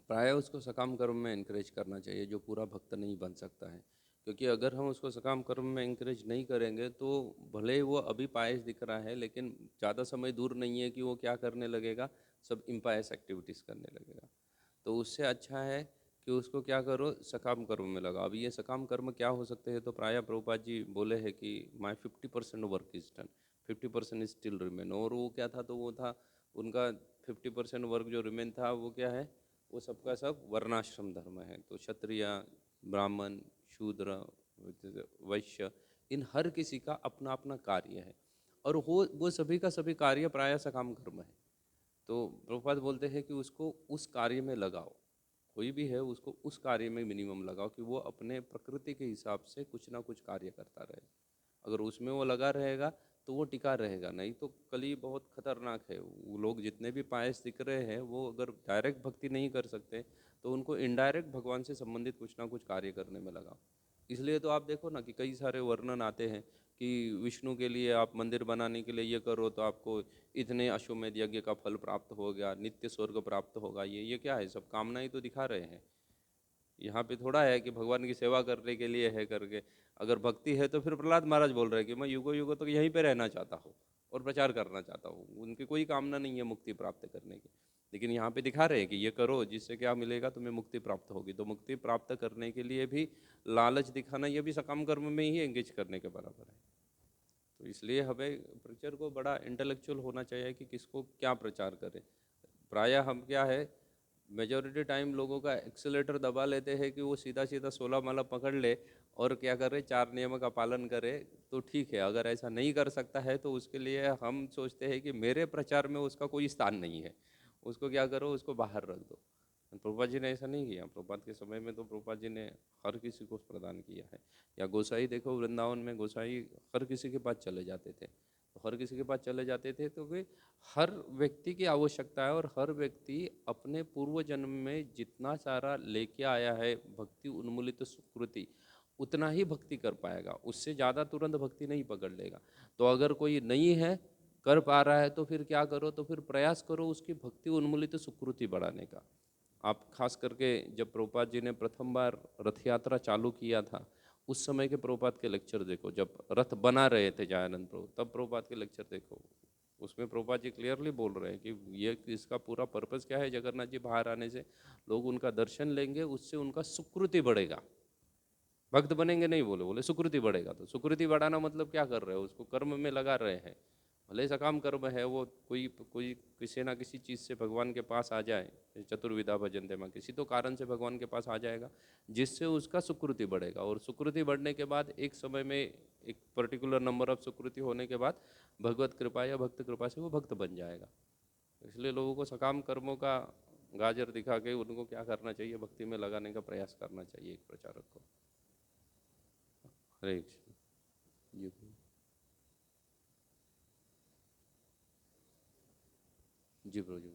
प्राय उसको सकाम कर्म में इनक्रेज करना चाहिए, जो पूरा भक्त नहीं बन सकता है। क्योंकि अगर हम उसको सकाम कर्म में इनक्रेज नहीं करेंगे तो भले ही वो अभी पायस दिख रहा है, लेकिन ज़्यादा समय दूर नहीं है कि वो क्या करने लगेगा, सब इम्पायस एक्टिविटीज़ करने लगेगा। तो उससे अच्छा है कि उसको क्या करो, सकाम कर्म में लगाओ। अभी ये सकाम कर्म क्या हो सकते हैं, तो प्राय प्रभुपाद जी बोले हैं कि माई 50% work is done, 50% is still remain. और वो क्या था, तो वो था उनका 50% वर्क जो रिमेन था वो क्या है, वो सबका सब वर्णाश्रम धर्म है। तो क्षत्रिय, ब्राह्मण, शूद्र, वैश्य, इन हर किसी का अपना अपना कार्य है, और वो सभी का सभी कार्य प्रायः सकाम कर्म है। तो प्रभुपाद बोलते हैं कि उसको उस कार्य में लगाओ, कोई भी है उसको उस कार्य में मिनिमम लगाओ कि वो अपने प्रकृति के हिसाब से कुछ ना कुछ कार्य करता रहे। अगर उसमें वो लगा रहेगा तो वो टिका रहेगा, नहीं तो कली बहुत खतरनाक है। वो लोग जितने भी पायस दिख रहे हैं वो अगर डायरेक्ट भक्ति नहीं कर सकते तो उनको इनडायरेक्ट भगवान से संबंधित कुछ ना कुछ कार्य करने में लगाओ। इसलिए तो आप देखो ना कि कई सारे वर्णन आते हैं कि विष्णु के लिए आप मंदिर बनाने के लिए ये करो तो आपको इतने अश्वमेध यज्ञ का फल प्राप्त हो गया, नित्य स्वर्ग प्राप्त होगा। ये क्या है, सब कामना ही तो दिखा रहे हैं। यहाँ पे थोड़ा है कि भगवान की सेवा करने के लिए है करके। अगर भक्ति है तो फिर प्रहलाद महाराज बोल रहे हैं कि मैं युगों युगों तक यहीं पे रहना चाहता हूँ और प्रचार करना चाहता हूँ। उनकी कोई कामना नहीं है मुक्ति प्राप्त करने की, लेकिन यहाँ पे दिखा रहे हैं कि ये करो जिससे क्या मिलेगा, तुम्हें मुक्ति प्राप्त होगी। तो मुक्ति प्राप्त करने के लिए भी लालच दिखाना, ये भी सकाम कर्म में ही एंगेज करने के बराबर है। तो इसलिए हमें प्रचार को बड़ा इंटेलेक्चुअल होना चाहिए कि किसको क्या प्रचार करें। प्रायः हम क्या है, मेजॉरिटी टाइम लोगों का एक्सेलेटर दबा लेते हैं कि वो सीधा सीधा 16 माला पकड़ ले और क्या करे, 4 नियमों का पालन करे तो ठीक है। अगर ऐसा नहीं कर सकता है तो उसके लिए हम सोचते हैं कि मेरे प्रचार में उसका कोई स्थान नहीं है, उसको क्या करो, उसको बाहर रख दो। प्रभुपाद जी ने ऐसा नहीं किया। प्रभुपाद के समय में तो प्रभुपाद जी ने हर किसी को प्रदान किया है। या गोसाई देखो, वृंदावन में गोसाई हर किसी के पास चले जाते थे। तो हर किसी के पास चले जाते थे तो वे हर व्यक्ति की आवश्यकता है, और हर व्यक्ति अपने पूर्व जन्म में जितना सारा लेके आया है भक्ति उन्मूलित सुकृति, उतना ही भक्ति कर पाएगा, उससे ज़्यादा तुरंत भक्ति नहीं पकड़ लेगा। तो अगर कोई नहीं है, कर पा रहा है, तो फिर क्या करो, तो फिर प्रयास करो उसकी भक्ति उन्मूलित सुकृति बढ़ाने का। आप खास करके जब प्रभुपाद जी ने प्रथम बार रथ यात्रा चालू किया था, उस समय के प्रभुपाद के लेक्चर देखो। जब रथ बना रहे थे जयानंद प्रभु, तब प्रभुपाद के लेक्चर देखो। उसमें प्रभुपाद जी क्लियरली बोल रहे हैं कि ये इसका पूरा पर्पस क्या है, जगन्नाथ जी बाहर आने से लोग उनका दर्शन लेंगे, उससे उनका सुकृति बढ़ेगा। भक्त बनेंगे नहीं बोले, बोले सुकृति बढ़ेगा। तो सुकृति बढ़ाना मतलब क्या कर रहे हो, उसको कर्म में लगा रहे हैं। भले सकाम कर्म है वो, कोई कोई किसी ना किसी चीज़ से भगवान के पास आ जाए, चतुर्विधा भजन्ते मां, किसी तो कारण से भगवान के पास आ जाएगा जिससे उसका सुकृति बढ़ेगा। और सुकृति बढ़ने के बाद एक समय में एक पर्टिकुलर नंबर ऑफ सुकृति होने के बाद भगवत कृपा या भक्त कृपा से वो भक्त बन जाएगा। इसलिए लोगों को सकाम कर्मों का गाजर दिखा के उनको क्या करना चाहिए, भक्ति में लगाने का प्रयास करना चाहिए एक प्रचारक को। हरे कृष्ण जी। जी प्रभु जी।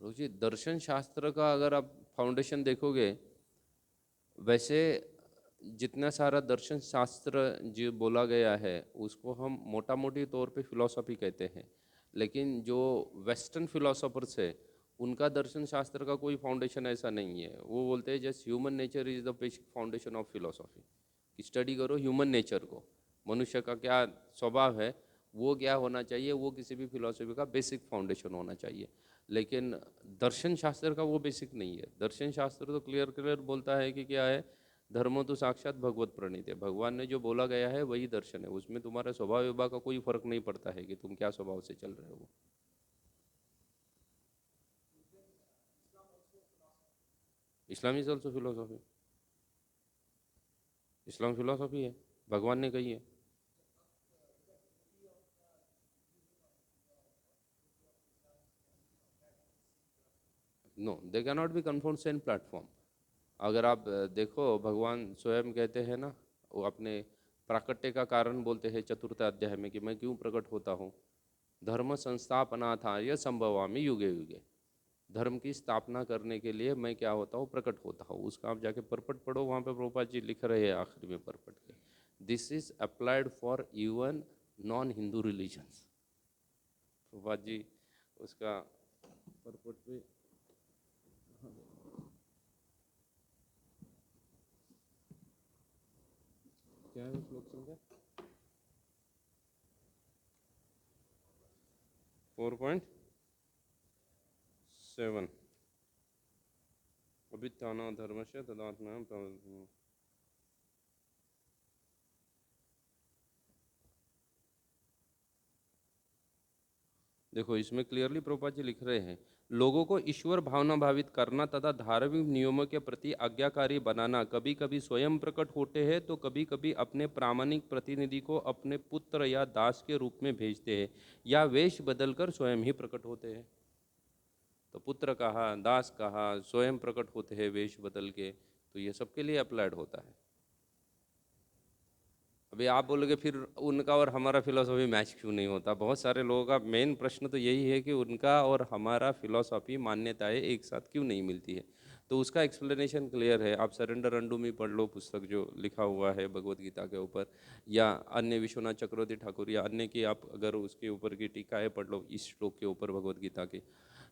प्रभु जी, दर्शन शास्त्र का अगर आप फाउंडेशन देखोगे, वैसे जितना सारा दर्शन शास्त्र जो बोला गया है उसको हम मोटा मोटी तौर पे फिलॉसफी कहते हैं। लेकिन जो वेस्टर्न फिलोसोफर्स है, उनका दर्शन शास्त्र का कोई फाउंडेशन ऐसा नहीं है। वो बोलते हैं just human nature is the basic foundation of philosophy. Study करो ह्यूमन नेचर को, मनुष्य का क्या स्वभाव है, वो क्या होना चाहिए, वो किसी भी फिलोसफी का बेसिक फाउंडेशन होना चाहिए। लेकिन दर्शन शास्त्र का वो बेसिक नहीं है। दर्शन शास्त्र तो क्लियर क्लियर बोलता है कि क्या है, धर्मो तो साक्षात भगवत प्रणीत है। भगवान ने जो बोला गया है वही दर्शन है। उसमें तुम्हारे स्वभाव विभाग का कोई फर्क नहीं पड़ता है कि तुम क्या स्वभाव से चल रहे हो। Islam is also philosophy. इस्लाम फिलोसॉफी है, भगवान ने कही है। No, they can not be confirm same platform. अगर आप देखो, भगवान स्वयं कहते हैं ना, वो अपने प्राकट्य का कारण बोलते हैं चतुर्थ अध्याय में कि मैं क्यों प्रकट होता हूँ। धर्म संस्थापनार्थाय संभवामि युगे युगे। धर्म की स्थापना करने के लिए मैं क्या होता हूँ, प्रकट होता हूँ। उसका आप जाके परपट पढ़ो, वहाँ पे प्रभुपाद जी लिख रहे हैं आखिर में परपट के, this is applied for even non Hindu religions. Prabhupada ji उसका परपट पे क्या है, श्लोक संख्या 4.7 अभित्थान धर्म से तदात्मा। देखो इसमें क्लियरली प्रभुपाद जी लिख रहे हैं, लोगों को ईश्वर भावना भावित करना तथा धार्मिक नियमों के प्रति आज्ञाकारी बनाना। कभी कभी स्वयं प्रकट होते हैं तो कभी कभी अपने प्रामाणिक प्रतिनिधि को अपने पुत्र या दास के रूप में भेजते हैं, या वेश बदलकर स्वयं ही प्रकट होते हैं। तो पुत्र कहा, दास कहा, स्वयं प्रकट होते हैं वेश बदल के, तो ये सबके लिए अप्लाइड होता है। अभी आप बोलोगे फिर उनका और हमारा फिलॉसफी मैच क्यों नहीं होता। बहुत सारे लोगों का मेन प्रश्न तो यही है कि उनका और हमारा फिलॉसफी मान्यताएं एक साथ क्यों नहीं मिलती है। तो उसका एक्सप्लेनेशन क्लियर है। आप सरेंडर अंडू में पढ़ लो पुस्तक जो लिखा हुआ है भगवत गीता के ऊपर, या अन्य विश्वनाथ चक्रवर्ती ठाकुर या अन्य की आप अगर उसके ऊपर की टीकाएं पढ़ लो इस श्लोक के ऊपर भगवत गीता की,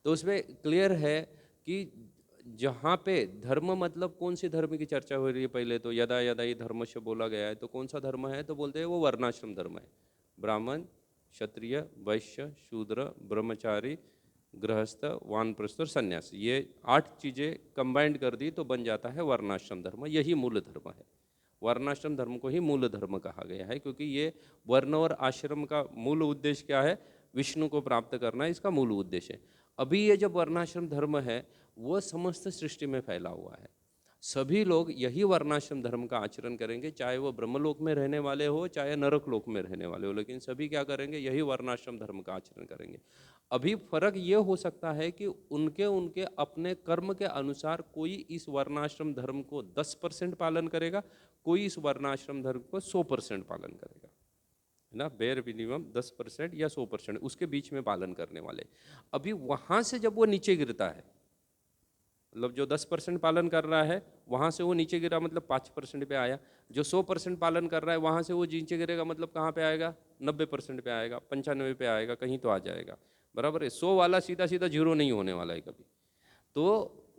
तो उसमें क्लियर है कि जहाँ पे धर्म मतलब कौन सी धर्म की चर्चा हो रही है, पहले तो यदा यदा ही धर्म से बोला गया है, तो कौन सा धर्म है, तो बोलते हैं वो वर्णाश्रम धर्म है। ब्राह्मण, क्षत्रिय, वैश्य, शूद्र, ब्रह्मचारी, गृहस्थ, वानप्रस्थ और सन्यास, ये 8 चीज़ें कंबाइंड कर दी तो बन जाता है वर्णाश्रम धर्म। यही मूल धर्म है। वर्णाश्रम धर्म को ही मूल धर्म कहा गया है, क्योंकि ये वर्ण और आश्रम का मूल उद्देश्य क्या है, विष्णु को प्राप्त करना इसका मूल उद्देश्य है। अभी ये जब वर्णाश्रम धर्म है वो समस्त सृष्टि में फैला हुआ है। सभी लोग यही वर्णाश्रम धर्म का आचरण करेंगे, चाहे वो ब्रह्मलोक में रहने वाले हो चाहे नरक लोक में रहने वाले हो, लेकिन सभी क्या करेंगे, यही वर्णाश्रम धर्म का आचरण करेंगे। अभी फर्क ये हो सकता है कि उनके उनके अपने कर्म के अनुसार कोई इस वर्णाश्रम धर्म को 10% पालन करेगा, कोई इस वर्णाश्रम धर्म को 100% पालन करेगा, है ना। बेयर मिनिमम 10% या 100%, उसके बीच में पालन करने वाले। अभी वहाँ से जब वो नीचे गिरता है, मतलब जो 10% पालन कर रहा है वहाँ से वो नीचे गिरा, मतलब 5% पे आया। जो 100% पालन कर रहा है वहाँ से वो नीचे गिरेगा, मतलब कहाँ पे आएगा, 90% पे आएगा, 95 पे आएगा, कहीं तो आ जाएगा, बराबर है। 100 वाला सीधा सीधा जीरो नहीं होने वाला है कभी। तो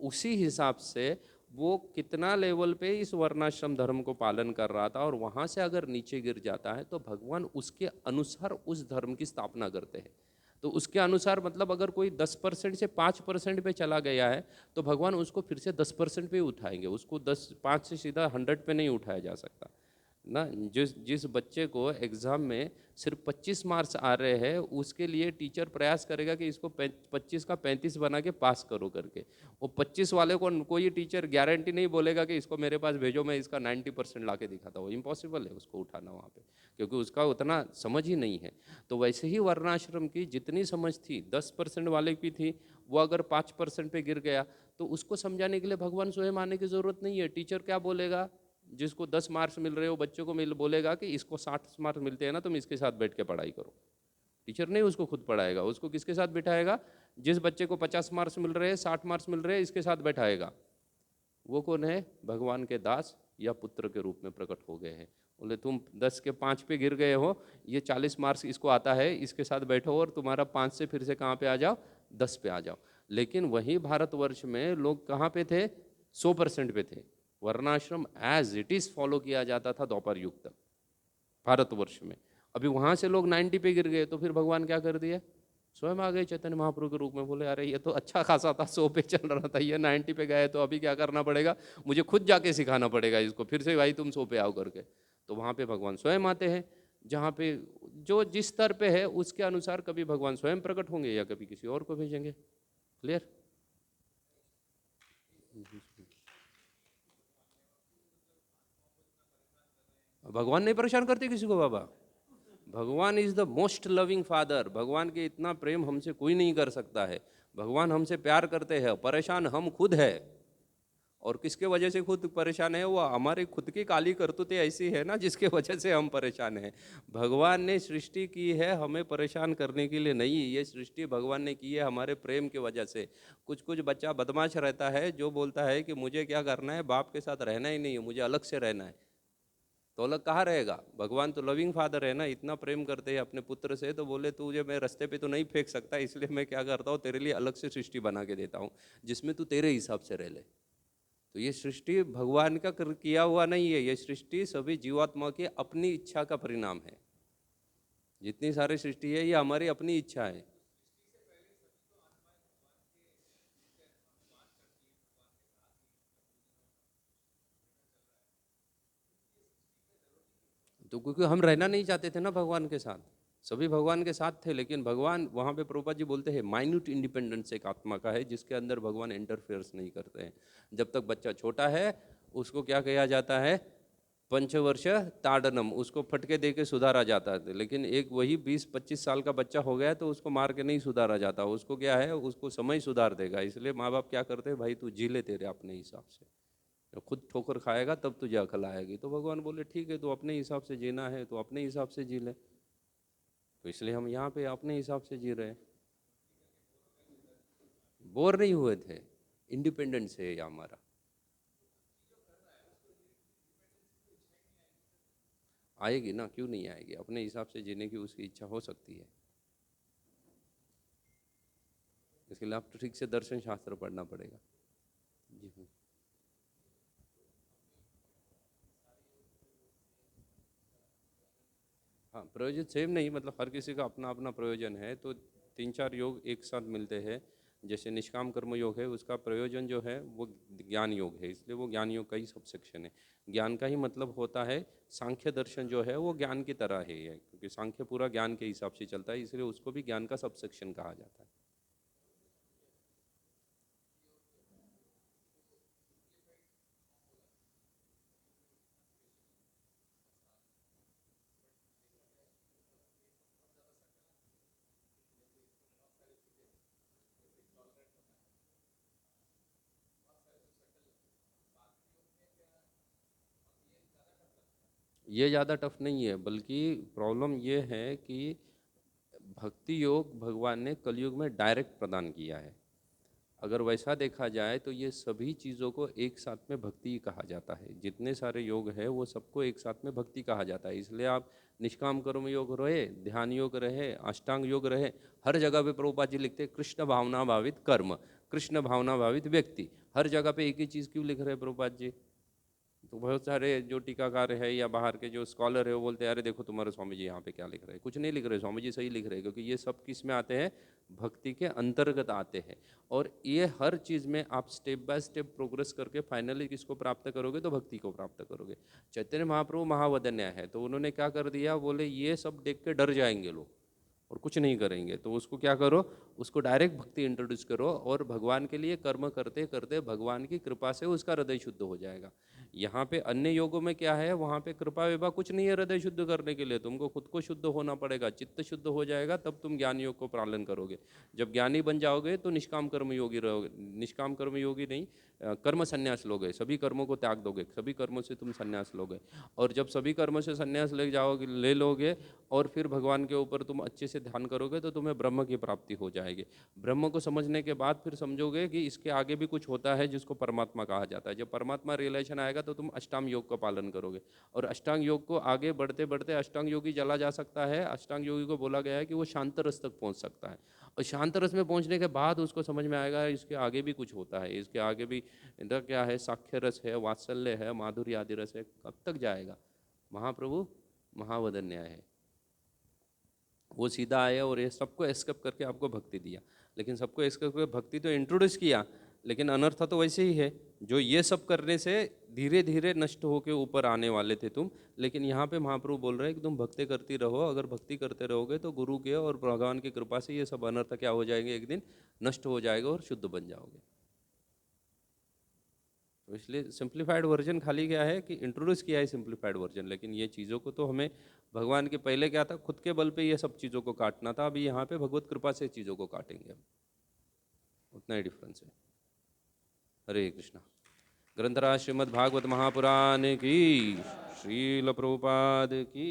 उसी हिसाब से वो कितना लेवल पे इस वर्णाश्रम धर्म को पालन कर रहा था, और वहाँ से अगर नीचे गिर जाता है तो भगवान उसके अनुसार उस धर्म की स्थापना करते हैं। तो उसके अनुसार मतलब अगर कोई 10% से 5% पे चला गया है तो भगवान उसको फिर से 10% पे ही उठाएंगे, उसको 5 से सीधा 100 पे नहीं उठाया जा सकता ना। जिस जिस बच्चे को एग्ज़ाम में सिर्फ 25 मार्क्स आ रहे हैं उसके लिए टीचर प्रयास करेगा कि इसको 25 का 35 बना के पास करो करके। वो 25 वाले को कोई टीचर गारंटी नहीं बोलेगा कि इसको मेरे पास भेजो, मैं इसका 90% ला के दिखाता हूँ। इम्पॉसिबल है उसको उठाना वहाँ पे, क्योंकि उसका उतना समझ ही नहीं है। तो वैसे ही वर्णाश्रम की जितनी समझ थी 10% वाले की थी, वो अगर 5% पे गिर गया तो उसको समझाने के लिए भगवान स्वयं आने की ज़रूरत नहीं है। टीचर क्या बोलेगा, जिसको 10 मार्क्स मिल रहे हो बच्चों को बोलेगा कि इसको 60 मार्क्स मिलते हैं ना, तुम इसके साथ बैठ के पढ़ाई करो। टीचर नहीं उसको खुद पढ़ाएगा, उसको किसके साथ बिठाएगा, जिस बच्चे को 50 मार्क्स मिल रहे हैं, 60 मार्क्स मिल रहे हैं, इसके साथ बैठाएगा। वो कौन है, भगवान के दास या पुत्र के रूप में प्रकट हो गए हैं। बोले तुम 10 के 5 पे गिर गए हो, ये 40 मार्क्स इसको आता है, इसके साथ बैठो और तुम्हारा 5 से फिर से कहाँ पे आ जाओ, 10 पे आ जाओ। लेकिन वही भारतवर्ष में लोग कहाँ पे थे, 100% पे थे। वर्णाश्रम एज इट इज फॉलो किया जाता था द्वापर युग तक भारतवर्ष में। अभी वहाँ से लोग 90 पे गिर गए तो फिर भगवान क्या कर दिए, स्वयं आ गए चैतन्य महाप्रभु के रूप में। बोले अरे ये तो अच्छा खासा था, 100 पे चल रहा था, ये 90 पे गए, तो अभी क्या करना पड़ेगा, मुझे खुद जाके सिखाना पड़ेगा इसको फिर से, भाई तुम 100 पे आओ करके। तो वहाँ पे भगवान स्वयं आते हैं, जहाँ पे जो जिस स्तर पे है उसके अनुसार कभी भगवान स्वयं प्रकट होंगे या कभी किसी और को भेजेंगे। क्लियर। भगवान नहीं परेशान करते किसी को बाबा। भगवान is the most loving father. भगवान के इतना प्रेम हमसे कोई नहीं कर सकता है। भगवान हमसे प्यार करते हैं, परेशान हम खुद है। और किसके वजह से खुद परेशान है, वो हमारे खुद की काली करतूतें ऐसी है ना जिसके वजह से हम परेशान हैं। भगवान ने सृष्टि की है हमें परेशान करने के लिए नहीं, ये सृष्टि भगवान ने की है हमारे प्रेम की वजह से। कुछ कुछ बच्चा बदमाश रहता है जो बोलता है कि मुझे क्या करना है, बाप के साथ रहना ही नहीं है, मुझे अलग से रहना है। तो अलग कहाँ रहेगा, भगवान तो लविंग फादर है ना, इतना प्रेम करते हैं अपने पुत्र से, तो बोले तुझे मैं रास्ते पे तो नहीं फेंक सकता, इसलिए मैं क्या करता हूँ, तेरे लिए अलग से सृष्टि बना के देता हूँ जिसमें तू तेरे हिसाब से रह ले। तो ये सृष्टि भगवान का किया हुआ नहीं है, ये सृष्टि सभी जीवात्मा की अपनी इच्छा का परिणाम है। जितनी सारी सृष्टि है ये हमारी अपनी इच्छा है। तो क्योंकि हम रहना नहीं चाहते थे ना भगवान के साथ, सभी भगवान के साथ थे, लेकिन भगवान वहाँ पे प्रभुपाद जी बोलते हैं माइन्यूट इंडिपेंडेंस एक आत्मा का है जिसके अंदर भगवान इंटरफेयर्स नहीं करते हैं। जब तक बच्चा छोटा है उसको क्या कहा जाता है, पंचवर्ष ताड़नम, उसको फटके दे के सुधारा जाता है। लेकिन एक वही 20-25 साल का बच्चा हो गया तो उसको मार के नहीं सुधारा जाता, उसको क्या है, उसको समय सुधार देगा। इसलिए माँ बाप क्या करते हैं, भाई तू जी ले तेरे अपने हिसाब से, जब खुद ठोकर खाएगा तब तुझे अकल आएगी। तो भगवान बोले ठीक है, तो अपने हिसाब से जीना है तो अपने हिसाब से जी ले। तो इसलिए हम यहाँ पे अपने हिसाब से जी रहे हैं। बोर नहीं हुए थे, इंडिपेंडेंस है ये हमारा। आएगी ना, क्यों नहीं आएगी? अपने हिसाब से जीने की उसकी इच्छा हो सकती है। इसके लिए आपको ठीक से दर्शन शास्त्र पढ़ना पड़ेगा। जी हाँ। हाँ, प्रयोजन सेम नहीं, मतलब हर किसी का अपना अपना प्रयोजन है। तो तीन चार योग एक साथ मिलते हैं। जैसे निष्काम कर्म योग है, उसका प्रयोजन जो है वो ज्ञान योग है, इसलिए वो ज्ञान योग का ही सब सेक्शन है। ज्ञान का ही मतलब होता है, सांख्य दर्शन जो है वो ज्ञान की तरह है, क्योंकि सांख्य पूरा ज्ञान के हिसाब से चलता है, इसलिए उसको भी ज्ञान का सब सेक्शन कहा जाता है। ये ज़्यादा टफ नहीं है, बल्कि प्रॉब्लम ये है कि भक्ति योग भगवान ने कलयुग में डायरेक्ट प्रदान किया है। अगर वैसा देखा जाए तो ये सभी चीज़ों को एक साथ में भक्ति ही कहा जाता है। जितने सारे योग है वो सबको एक साथ में भक्ति कहा जाता है। इसलिए आप निष्काम कर्म योग रहे, ध्यान योग रहे, अष्टांग योग रहे, हर जगह पे प्रभुपाद जी लिखते हैं कृष्ण भावना भावित कर्म, कृष्ण भावना भावित व्यक्ति। हर जगह पे एक ही चीज़ क्यों लिख रहे हैं प्रभुपाद जी? तो बहुत सारे जो टीकाकार है या बाहर के जो स्कॉलर है वो बोलते हैं अरे देखो तुम्हारे स्वामी जी यहाँ पे क्या लिख रहे हैं। कुछ नहीं लिख रहे, स्वामी जी सही लिख रहे हैं, क्योंकि ये सब किस में आते हैं? भक्ति के अंतर्गत आते हैं। और ये हर चीज़ में आप स्टेप बाय स्टेप प्रोग्रेस करके फाइनली किसको प्राप्त करोगे? तो भक्ति को प्राप्त करोगे। चैतन्य महाप्रभु महावदन्य है, तो उन्होंने क्या कर दिया, बोले ये सब देख के डर जाएंगे लोग और कुछ नहीं करेंगे, तो उसको क्या करो, उसको डायरेक्ट भक्ति इंट्रोड्यूस करो, और भगवान के लिए कर्म करते करते भगवान की कृपा से उसका हृदय शुद्ध हो जाएगा। यहाँ पे अन्य योगों में क्या है, वहाँ पे कृपा विभा कुछ नहीं है हृदय शुद्ध करने के लिए, तुमको खुद को शुद्ध होना पड़ेगा। चित्त शुद्ध हो जाएगा तब तुम ज्ञान योग को पालन करोगे। जब ज्ञानी बन जाओगे तो निष्काम कर्म योगी रहोगे, निष्काम कर्म योगी नहीं, कर्म संन्यास लोगे, सभी कर्मों को त्याग दोगे, सभी कर्मों से तुम संन्यास लोगे। और जब सभी कर्मों से संन्यास ले जाओगे, ले लोगे, और फिर भगवान के ऊपर तुम अच्छे से ध्यान करोगे तो तुम्हें ब्रह्म की प्राप्ति हो जाएगी। ब्रह्म को समझने के बाद फिर समझोगे कि इसके आगे भी कुछ होता है जिसको परमात्मा कहा जाता है। जब परमात्मा रियलाइजेशन आएगा तो तुम अष्टांग योग का पालन करोगे, और अष्टांग योग को आगे बढ़ते बढ़ते अष्टांग योगी चला जा सकता है। अष्टांग योगी को बोला गया है कि वो शांत रस तक पहुंच सकता है, और शांत रस में पहुंचने के बाद उसको समझ में आएगा इसके आगे भी कुछ होता है, इसके आगे भी इधर क्या है, साक्ष्य रस है, वात्सल्य है, माधुर्य आदि रस है। कब तक जाएगा? महाप्रभु महावदन्य है, वो सीधा आया और ये सबको एस्केप करके आपको भक्ति दिया। लेकिन सबको एस्केप करके भक्ति तो इंट्रोड्यूस किया, लेकिन अनर्थ तो वैसे ही है। जो ये सब करने से धीरे धीरे नष्ट होके ऊपर आने वाले थे तुम, लेकिन यहाँ पे महाप्रभु बोल रहे हैं कि तुम भक्ति करती रहो। अगर भक्ति करते रहोगे तो गुरु के और भगवान की कृपा से ये सब अनर्थ क्या हो जाएंगे, एक दिन नष्ट हो जाएगा और शुद्ध बन जाओगे। तो इसलिए सिंप्लीफाइड वर्जन खाली क्या है कि इंट्रोड्यूस किया है सिंप्लीफाइड वर्जन, लेकिन ये चीज़ों को तो हमें भगवान के पहले क्या था, खुद के बल पे ये सब चीज़ों को काटना था। अभी यहाँ पे भगवत कृपा से चीज़ों को काटेंगे हम, उतना ही डिफरेंस है। हरे कृष्णा। ग्रंथराज श्रीमद् भागवत महापुराण की, श्रील प्रभुपाद की।